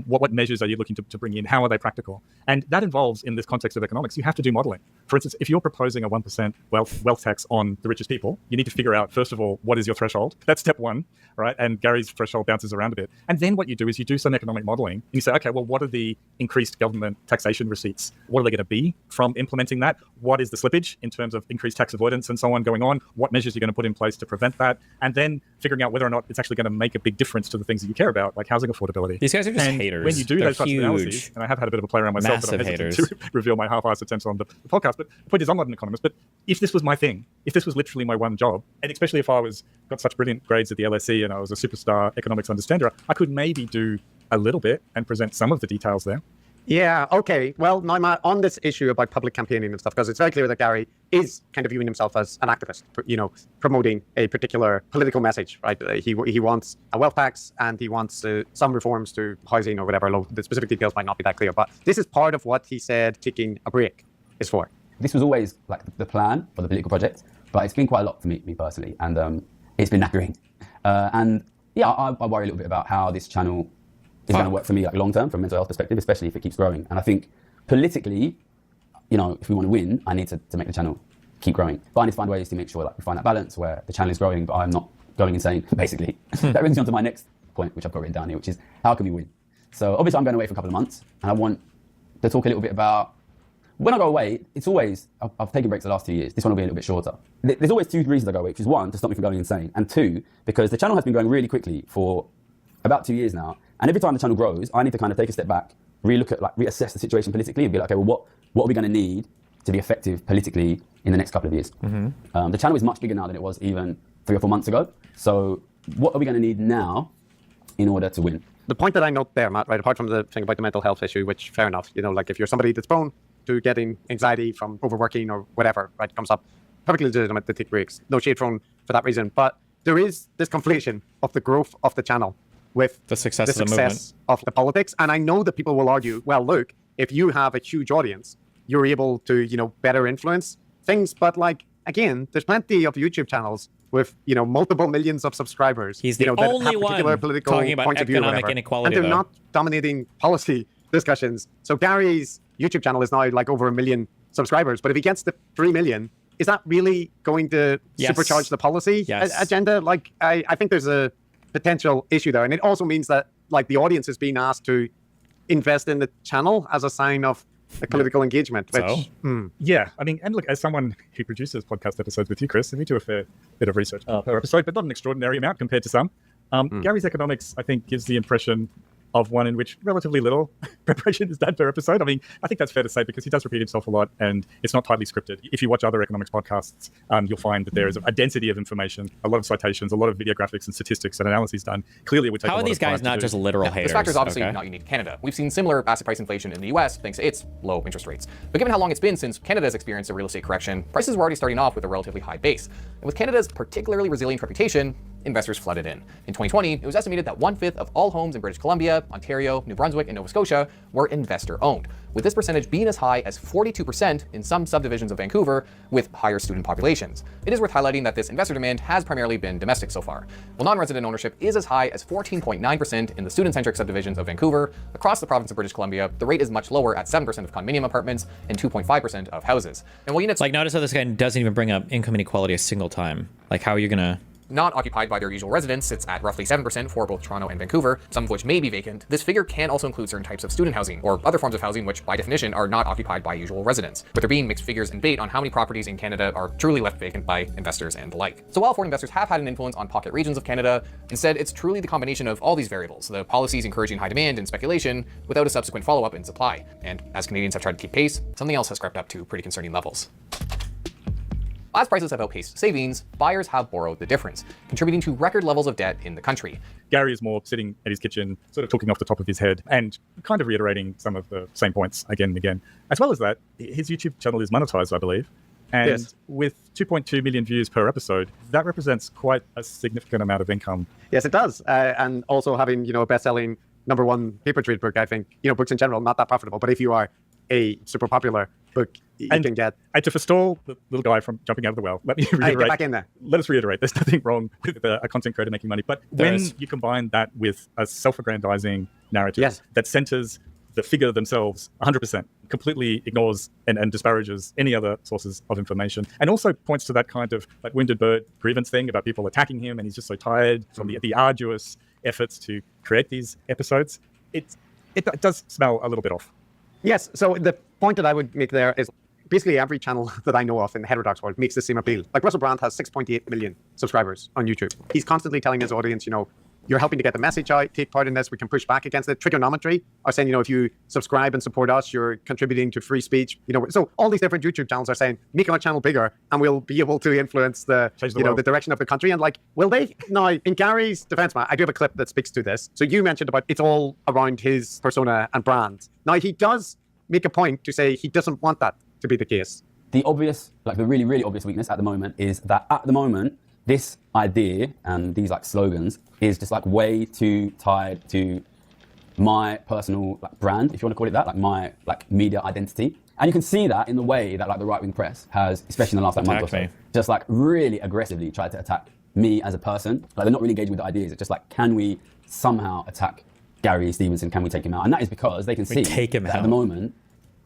What measures are you looking to bring in? How are they practical? And that involves, in this context of economics, you have to do modeling. For instance, if you're proposing a 1% wealth tax on the richest people, you need to figure out, first of all, what is your threshold? That's step one, right? And Gary's threshold bounces around a bit. And then what you do is you do some economic modeling. And you say, okay, well, what are the increased government taxation receipts? What are they going to be from implementing that? What is the slippage in terms of increased tax avoidance and so on going on? What measures are you going to put in place to prevent that? And then figuring out whether or not it's actually going to make a big difference to the things that you care about, like housing affordability. These guys are just haters. When you do those types of analyses, and I have had a bit of a play around myself, but I'm hesitant to reveal my half-assed attempts on the podcast, but the point is, I'm not an economist, but if this was my thing, if this was literally my one job, and especially if I got such brilliant grades at the LSE and I was a superstar economics understander, I could maybe do a little bit and present some of the details there. Yeah, okay. Well, now, Matt, on this issue about public campaigning and stuff, because it's very clear that Gary is kind of viewing himself as an activist, promoting a particular political message, right? He wants a wealth tax and he wants some reforms to housing or whatever. The specific details might not be that clear, but this is part of what he said taking a break is for. This was always like the plan for the political project, but it's been quite a lot for me personally, and it's been knackering. And yeah, I worry a little bit about how this channel is going to work for me like long term from a mental health perspective, especially if it keeps growing. And I think politically, if we want to win, I need to make the channel keep growing. But I need to find ways to make sure we find that balance where the channel is growing, but I'm not going insane, basically. That brings me on to my next point, which I've got written down here, which is how can we win? So obviously I'm going away for a couple of months, and I want to talk a little bit about when I go away. It's always, I've taken breaks the last 2 years. This one will be a little bit shorter. There's always two reasons I go away, which is one, to stop me from going insane, and two, because the channel has been growing really quickly for about 2 years now. And every time the channel grows, I need to kind of take a step back, reassess the situation politically, and be like, okay, well, what are we going to need to be effective politically in the next couple of years? The channel is much bigger now than it was even 3 or 4 months ago. So what are we going to need now in order to win? The point that I note there, Matt, right, apart from the thing about the mental health issue, which fair enough, if you're somebody that's prone to getting anxiety from overworking or whatever, right, comes up, perfectly legitimate to take breaks. No shade thrown for that reason. But there is this conflation of the growth of the channel with the success of the movement, of the politics. And I know that people will argue, well, look, if you have a huge audience, you're able to, better influence things. But again, there's plenty of YouTube channels with, multiple millions of subscribers. He's the that only have particular one political talking about point of view or economic whatever. inequality, and they're though. not dominating policy discussions. So Gary's YouTube channel is now over 1 million subscribers. But if he gets to 3 million, is that really going to supercharge the policy agenda? I think there's a potential issue there. And it also means that the audience is being asked to invest in the channel as a sign of political engagement. Which, Yeah, and look, as someone who produces podcast episodes with you, Chris, we do a fair bit of research per episode, but not an extraordinary amount compared to some. Gary's economics, I think, gives the impression of one in which relatively little preparation is done per episode. I think that's fair to say because he does repeat himself a lot and it's not tightly scripted. If you watch other economics podcasts, you'll find that there is a density of information, a lot of citations, a lot of video graphics and statistics and analyses done. Clearly, it would take How a are lot these of time guys to not do. just literal haters? This factor is obviously Okay. not unique to Canada. We've seen similar asset price inflation in the US thanks to its low interest rates. But given how long it's been since Canada has experienced a real estate correction, prices were already starting off with a relatively high base. And with Canada's particularly resilient reputation, investors flooded in. In 2020, it was estimated that 1/5 of all homes in British Columbia, Ontario, New Brunswick, and Nova Scotia were investor-owned, with this percentage being as high as 42% in some subdivisions of Vancouver with higher student populations. It is worth highlighting that this investor demand has primarily been domestic so far. While non-resident ownership is as high as 14.9% in the student-centric subdivisions of Vancouver, across the province of British Columbia, the rate is much lower at 7% of condominium apartments and 2.5% of houses. And while units notice how this guy doesn't even bring up income inequality a single time. How are you gonna? not occupied by their usual residents, it's at roughly 7% for both Toronto and Vancouver, some of which may be vacant. This figure can also include certain types of student housing, or other forms of housing which, by definition, are not occupied by usual residents, with there being mixed figures and debate on how many properties in Canada are truly left vacant by investors and the like. So while foreign investors have had an influence on pocket regions of Canada, instead it's truly the combination of all these variables, the policies encouraging high demand and speculation without a subsequent follow-up in supply. And as Canadians have tried to keep pace, something else has crept up to pretty concerning levels. As prices have outpaced savings, buyers have borrowed the difference, contributing to record levels of debt in the country. Gary is more sitting at his kitchen, sort of talking off the top of his head and kind of reiterating some of the same points again and again. As well as that, his YouTube channel is monetized, I believe. And Yes. with 2.2 million views per episode, that represents quite a significant amount of income. Yes, it does. And also having, a best-selling #1 paper trade book, I think, books in general, not that profitable. But if you are a super popular book, you can get... And to forestall the little guy from jumping out of the well, let me reiterate. Get back in there. Let us reiterate, there's nothing wrong with a content creator making money. But There when is. you combine that with a self-aggrandizing narrative Yes. that centers the figure themselves 100%, completely ignores and disparages any other sources of information, and also points to that kind of like wounded bird grievance thing about people attacking him, and he's just so tired from the arduous efforts to create these episodes, it does smell a little bit off. Yes, so the point that I would make there is basically every channel that I know of in the heterodox world makes the same appeal. Like Russell Brand has 6.8 million subscribers on YouTube. He's constantly telling his audience, you're helping to get the message out, take part in this, we can push back against it. Trigonometry are saying, if you subscribe and support us, you're contributing to free speech. So all these different YouTube channels are saying, make our channel bigger and we'll be able to influence the direction of the country. And will they? Now, in Gary's defense, Matt, I do have a clip that speaks to this. So you mentioned about it's all around his persona and brand. Now, he does make a point to say he doesn't want that to be the case. The obvious, the really, really obvious weakness at the moment is that at the moment, this idea and these slogans is just way too tied to my personal brand, if you want to call it that, my media identity. And you can see that in the way that the right-wing press has, especially in the last month or so, just really aggressively tried to attack me as a person. They're not really engaging with the ideas. It's just can we somehow attack Gary Stevenson? Can we take him out? And that is because they can see that at the moment,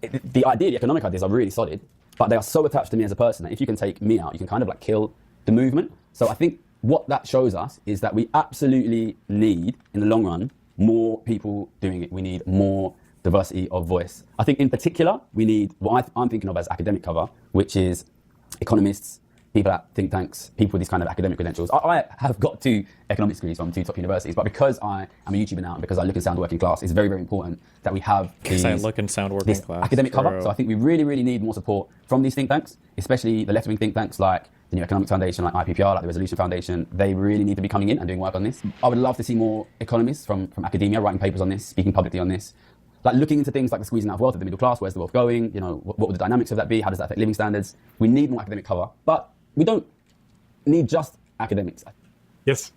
the economic ideas are really solid, but they are so attached to me as a person that if you can take me out, you can kind of kill the movement. So I think what that shows us is that we absolutely need, in the long run, more people doing it. We need more diversity of voice. I think in particular, we need what I'm thinking of as academic cover, which is economists, people at think tanks, people with these kind of academic credentials. I have got 2 economics degrees from 2 top universities, but because I am a YouTuber now and because I look and sound working class, it's very, very important that we have I look and sound working class. Academic cover. So I think we really, really need more support from these think tanks, especially the left-wing think tanks like the New Economics Foundation, like IPPR, like the Resolution Foundation. They really need to be coming in and doing work on this. I would love to see more economists from academia writing papers on this, speaking publicly on this, looking into things like the squeezing out of wealth of the middle class. Where's the wealth going? What would the dynamics of that be? How does that affect living standards? We need more academic cover, but we don't need just academics. Yes.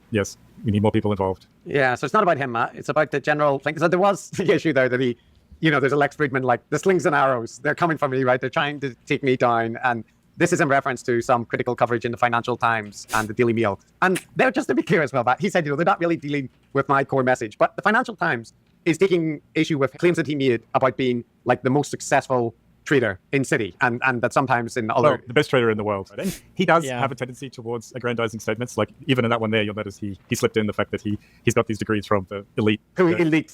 We need more people involved. Yeah, so it's not about him, Matt. It's about the general thing. So there was the issue there that there's a Lex Friedman, the slings and arrows. They're coming for me, right? They're trying to take me down. And this is in reference to some critical coverage in the Financial Times and the Daily Mail. And they're, just to be clear as well, Matt, he said, they're not really dealing with my core message. But the Financial Times is taking issue with claims that he made about being the most successful trader in City, and that sometimes in other... the best trader in the world. And he does have a tendency towards aggrandizing statements. Even in that one there, you'll notice he slipped in the fact that he's got these degrees from the elite. Elite.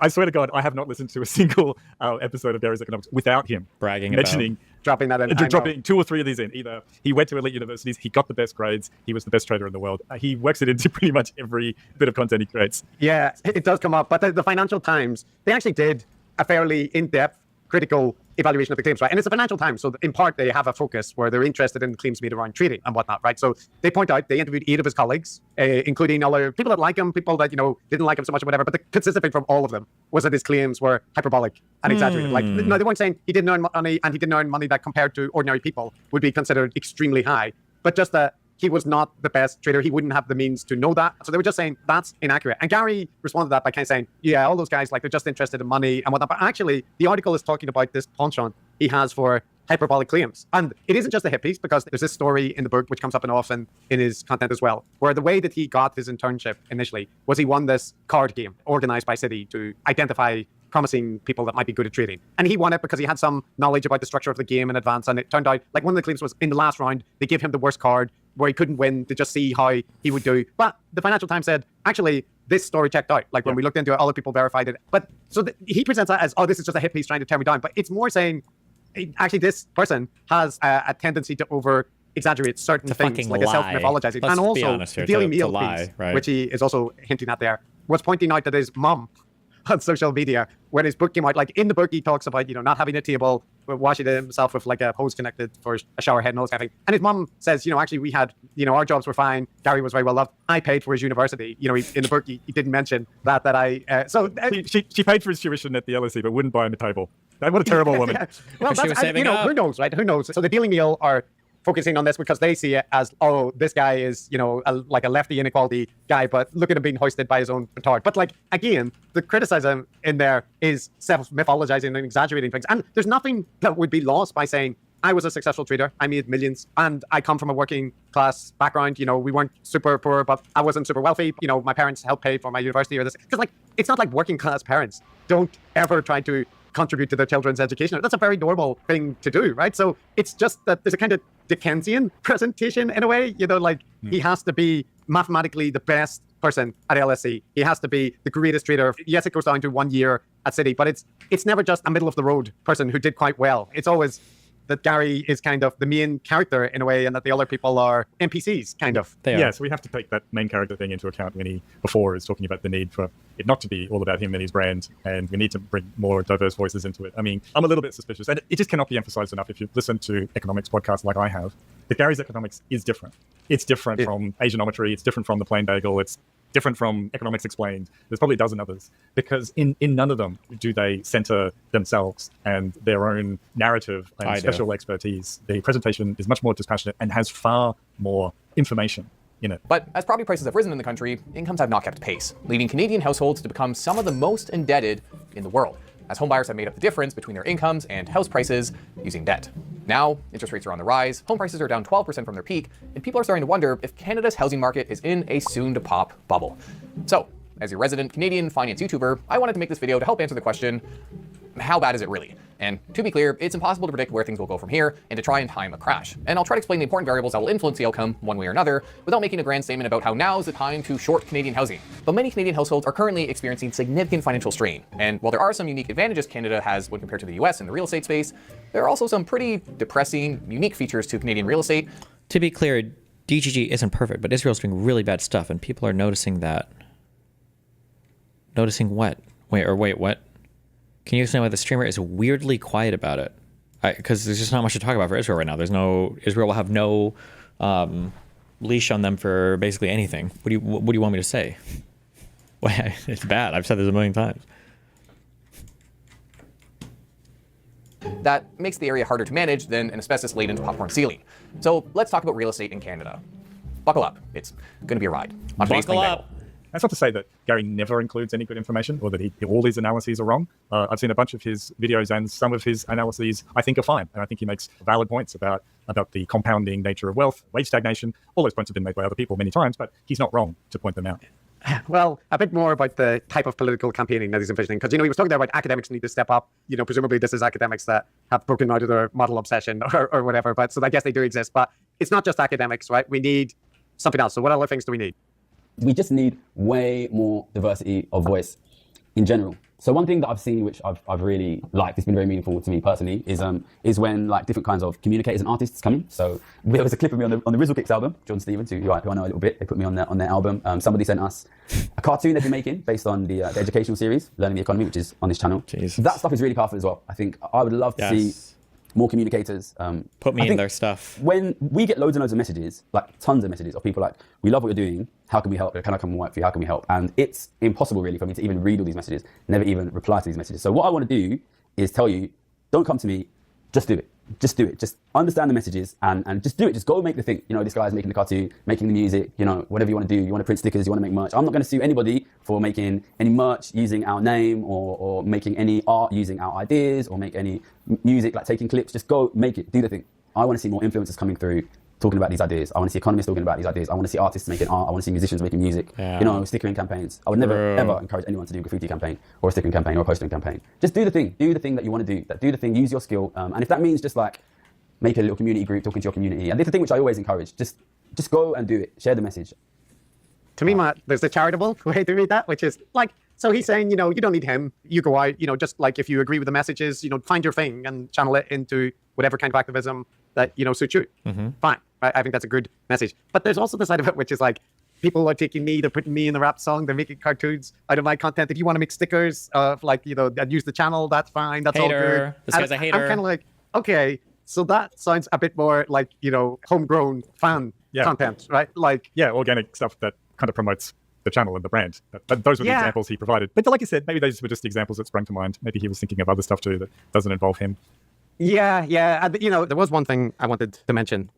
I swear to God, I have not listened to a single episode of Gary's Economics without him mentioning... Dropping that in. Dropping 2 or 3 of these in. Either he went to elite universities, he got the best grades, he was the best trader in the world. He works it into pretty much every bit of content he creates. Yeah, it does come up. But the Financial Times, they actually did a fairly in-depth critical evaluation of the claims, right? And it's the Financial Times, so in part they have a focus where they're interested in the claims made around trading and whatnot, right? So they point out, they interviewed 8 of his colleagues, including other people that like him, people that, didn't like him so much or whatever, but the consistent thing from all of them was that his claims were hyperbolic and exaggerated. No, they weren't saying he didn't earn money, and he didn't earn money that compared to ordinary people would be considered extremely high, but just that he was not the best trader. He wouldn't have the means to know that. So they were just saying that's inaccurate. And Gary responded to that by kind of saying, yeah, all those guys, they're just interested in money and whatnot. But actually, the article is talking about this penchant he has for hyperbolic claims. And it isn't just the hippies, because there's this story in the book, which comes up often in his content as well, where the way that he got his internship initially was he won this card game organized by Citi to identify promising people that might be good at trading. And he won it because he had some knowledge about the structure of the game in advance. And it turned out, one of the claims was in the last round, they gave him the worst card where he couldn't win to just see how he would do. But the Financial Times said, actually, this story checked out. When we looked into it, other people verified it. But so he presents that as, this is just a hippie trying to tear me down. But it's more saying, actually, this person has a tendency to over-exaggerate certain things, like a self-mythologizing. And also, the Daily Mail piece, which he is also hinting at there, was pointing out that his mum on social media, when his book came out, in the book, he talks about, not having a table, but washing himself with a hose connected for a shower head and all this kind of thing. And his mum says, actually we had, our jobs were fine. Gary was very well loved. I paid for his university. In the book, he didn't mention that I, she paid for his tuition at the LSE, but wouldn't buy him a table. What a terrible woman. Well, she was saving up. Who knows, right? Who knows? So the Daily Mail are focusing on this because they see it as, this guy is, a lefty inequality guy, but look at him being hoisted by his own petard. But again, the criticism in there is self-mythologizing and exaggerating things. And there's nothing that would be lost by saying, I was a successful trader, I made millions, and I come from a working class background. We weren't super poor, but I wasn't super wealthy. My parents helped pay for my university or this. Because it's not like working class parents don't ever try to contribute to their children's education. That's a very normal thing to do, right? So it's just that there's a kind of Dickensian presentation in a way, he has to be mathematically the best person at LSE. He has to be the greatest trader. Yes, it goes down to 1 year at Citi, but it's never just a middle of the road person who did quite well. It's always that Gary is kind of the main character in a way, and that the other people are NPCs, kind of. Yeah, so we have to take that main character thing into account when he before is talking about the need for it not to be all about him and his brand, and we need to bring more diverse voices into it. I mean, I'm a little bit suspicious, and it just cannot be emphasized enough if you listen to economics podcasts like I have, that Gary's economics is different. It's different from Asianometry, it's different from the Plain Bagel, it's different from Economics Explained. There's probably a dozen others, because in none of them do they center themselves and their own narrative and special expertise. The presentation is much more dispassionate and has far more information in it. But as property prices have risen in the country, incomes have not kept pace, leaving Canadian households to become some of the most indebted in the world, as homebuyers have made up the difference between their incomes and house prices using debt. Now, interest rates are on the rise, home prices are down 12% from their peak, and people are starting to wonder if Canada's housing market is in a soon-to-pop bubble. So, as your resident Canadian finance YouTuber, I wanted to make this video to help answer the question, how bad is it really? And to be clear, it's impossible to predict where things will go from here and to try and time a crash. And I'll try to explain the important variables that will influence the outcome one way or another without making a grand statement about how now is the time to short Canadian housing. But many Canadian households are currently experiencing significant financial strain. And while there are some unique advantages Canada has when compared to the US in the real estate space, there are also some pretty depressing, unique features to Canadian real estate. To be clear, DGG isn't perfect, but Israel's doing really bad stuff, and people are noticing that. Noticing what? Wait, what? Can you explain why the streamer is weirdly quiet about it? Because there's just not much to talk about for Israel right now. Israel will have no leash on them for basically anything. What do you want me to say? Well, it's bad. I've said this a million times. That makes the area harder to manage than an asbestos-laden popcorn ceiling. So let's talk about real estate in Canada. Buckle up. It's going to be a ride. On today's Buckle Plain up. Bagel. That's not to say that Gary never includes any good information or that all his analyses are wrong. I've seen a bunch of his videos, and some of his analyses I think are fine. And I think he makes valid points about the compounding nature of wealth, wage stagnation. All those points have been made by other people many times, but he's not wrong to point them out. Well, a bit more about the type of political campaigning that he's envisioning. Because, he was talking there about academics need to step up. Presumably this is academics that have broken out of their model obsession or whatever. But so I guess they do exist. But it's not just academics, right? We need something else. So what other things do we need? We just need way more diversity of voice in general. So one thing that I've seen, which I've really liked, it's been very meaningful to me personally, is when like different kinds of communicators and artists come in. So there was a clip of me on the Rizzle Kicks album, John Stevens, who I know a little bit. They put me on their album. Somebody sent us a cartoon they've been making based on the educational series, Learning the Economy, which is on this channel. Jesus. That stuff is really powerful as well. I think I would love to see more communicators. Put me in their stuff. When we get loads and loads of messages, like tons of messages of people like, we love what you're doing, how can we help? Can I come and work for you? How can we help? And it's impossible really for me to even read all these messages, never even reply to these messages. So what I want to do is tell you, don't come to me, just do it. Just do it. Just understand the messages and just do it. Just go make the thing. This guy's making the cartoon, making the music, whatever you want to do. You want to print stickers, you want to make merch. I'm not going to sue anybody for making any merch using our name or making any art using our ideas or make any music, like taking clips. Just go make it, do the thing. I want to see more influencers coming through talking about these ideas. I want to see economists talking about these ideas. I want to see artists making art. I want to see musicians making music. Yeah. Stickering campaigns. I would never ever encourage anyone to do a graffiti campaign or a stickering campaign or a postering campaign. Just do the thing. Do the thing that you want to do. Do the thing. Use your skill. And if that means just like make a little community group talking to your community, and this is the thing which I always encourage. Just go and do it. Share the message. To me, Matt, there's the charitable way to read that, which is like, so he's saying, you don't need him. You go out, just like if you agree with the messages, find your thing and channel it into whatever kind of activism that, suits you. Mm-hmm. Fine. Right? I think that's a good message. But there's also the side of it, which is like, people are taking me, they're putting me in the rap song, they're making cartoons out of my content. If you want to make stickers of like, and use the channel, that's fine. That's all good. This guy's a hater. I'm kind of like, okay, so that sounds a bit more like, homegrown fan content, right? Like, organic stuff that kind of promotes the channel and the brand. Those were the examples he provided. But like you said, maybe those were just examples that sprung to mind. Maybe he was thinking of other stuff too that doesn't involve him. Yeah. And, there was one thing I wanted to mention,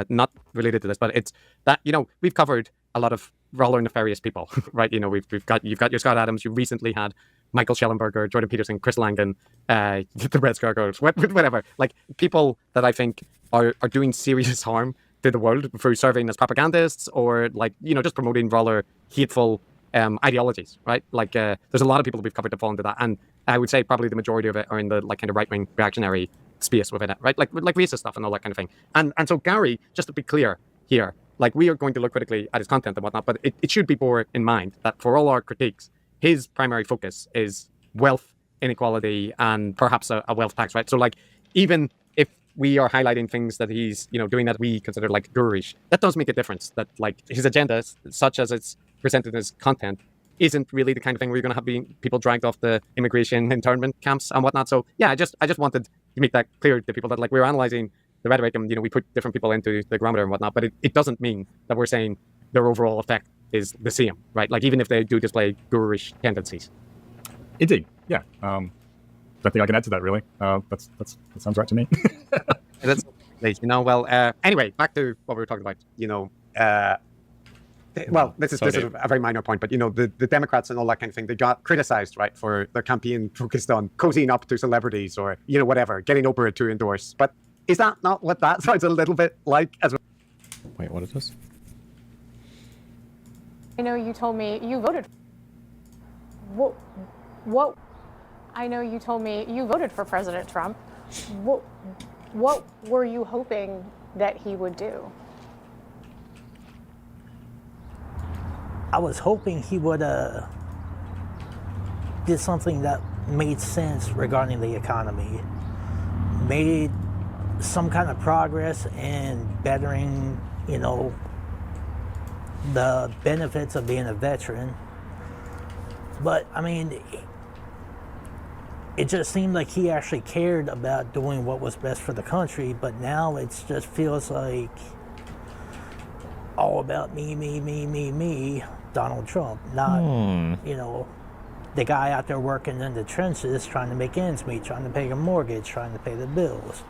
not related to this, but it's that, we've covered a lot of rather nefarious you've got your Scott Adams. You recently had Michael Schellenberger, Jordan Peterson, Chris Langan, the Red Scargos, whatever. Like people that I think are doing serious harm to the world through serving as propagandists or just promoting rather hateful ideologies, right? Like there's a lot of people that we've covered that fall into that. And I would say probably the majority of it are in the kind of right-wing reactionary space within it, right? Like racist stuff and all that kind of thing. And so Gary, just to be clear here, we are going to look critically at his content and whatnot, but it should be borne in mind that for all our critiques, his primary focus is wealth inequality and perhaps a wealth tax, right? So even if we are highlighting things that he's, doing that we consider like guru-ish, that does make a difference. That like his agenda, such as it's presented as content, isn't really the kind of thing where you're going to have people dragged off the immigration internment camps and whatnot. So yeah, I just wanted to make that clear to people that like we're analyzing the rhetoric and we put different people into the barometer and whatnot, but it doesn't mean that we're saying their overall effect is the same, right? Like even if they do display guru-ish tendencies. Indeed, yeah. Don't think I can add to that really. That sounds right to me. That's anyway, back to what we were talking about. Well, this is a very minor point, but the Democrats and all that kind of thing, they got criticized, right, for their campaign focused on cozying up to celebrities or whatever, getting Oprah to endorse. But is that not what that sounds a little bit like as well? Wait, what is this? I know you told me you voted. What? I know you told me you voted for President Trump. What were you hoping that he would do? I was hoping he would did something that made sense regarding the economy, made some kind of progress in bettering, the benefits of being a veteran. But I mean, it just seemed like he actually cared about doing what was best for the country, but now it just feels like all about me, Donald Trump, not, the guy out there working in the trenches trying to make ends meet, trying to pay a mortgage, trying to pay the bills.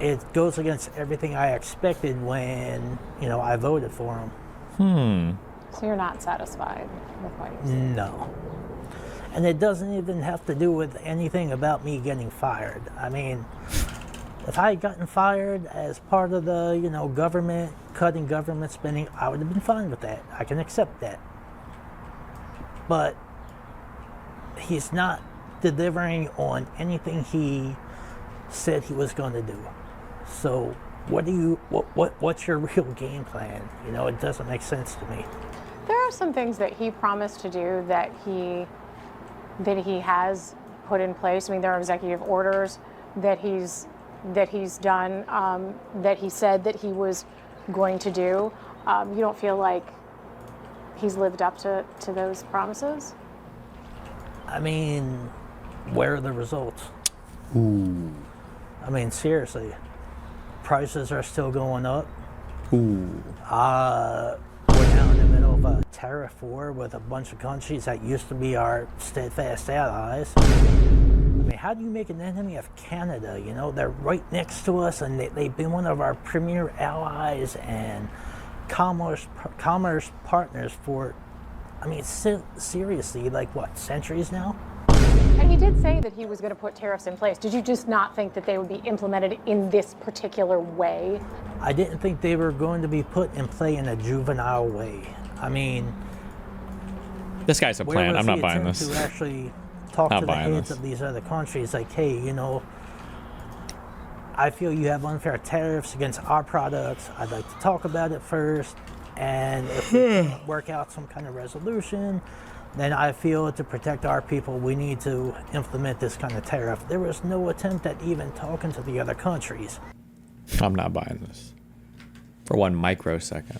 It goes against everything I expected when, I voted for him. So you're not satisfied with what you said? No. And it doesn't even have to do with anything about me getting fired. I mean, if I had gotten fired as part of the, government, cutting government spending, I would have been fine with that. I can accept that. But he's not delivering on anything he said he was going to do. So what's your real game plan? It doesn't make sense to me. There are some things that he promised to do that he has put in place. I mean, there are executive orders that he's done, that he said that he was going to do. You don't feel like he's lived up to those promises? I mean, where are the results? Ooh. I mean, seriously, prices are still going up. Ooh. We're now in the middle of a tariff war with a bunch of countries that used to be our steadfast allies. I mean, how do you make an enemy of Canada? They're right next to us, and they've been one of our premier allies and commerce partners for, I mean, seriously, like what, centuries now? And he did say that he was going to put tariffs in place. Did you just not think that they would be implemented in this particular way? I didn't think they were going to be put in play in a juvenile way. I mean, this guy's a plan. I'm not buying this. To actually talk to the heads of these other countries, like, hey, I feel you have unfair tariffs against our products. I'd like to talk about it first, and if we can work out some kind of resolution, then I feel to protect our people, we need to implement this kind of tariff. There was no attempt at even talking to the other countries. I'm not buying this for one microsecond.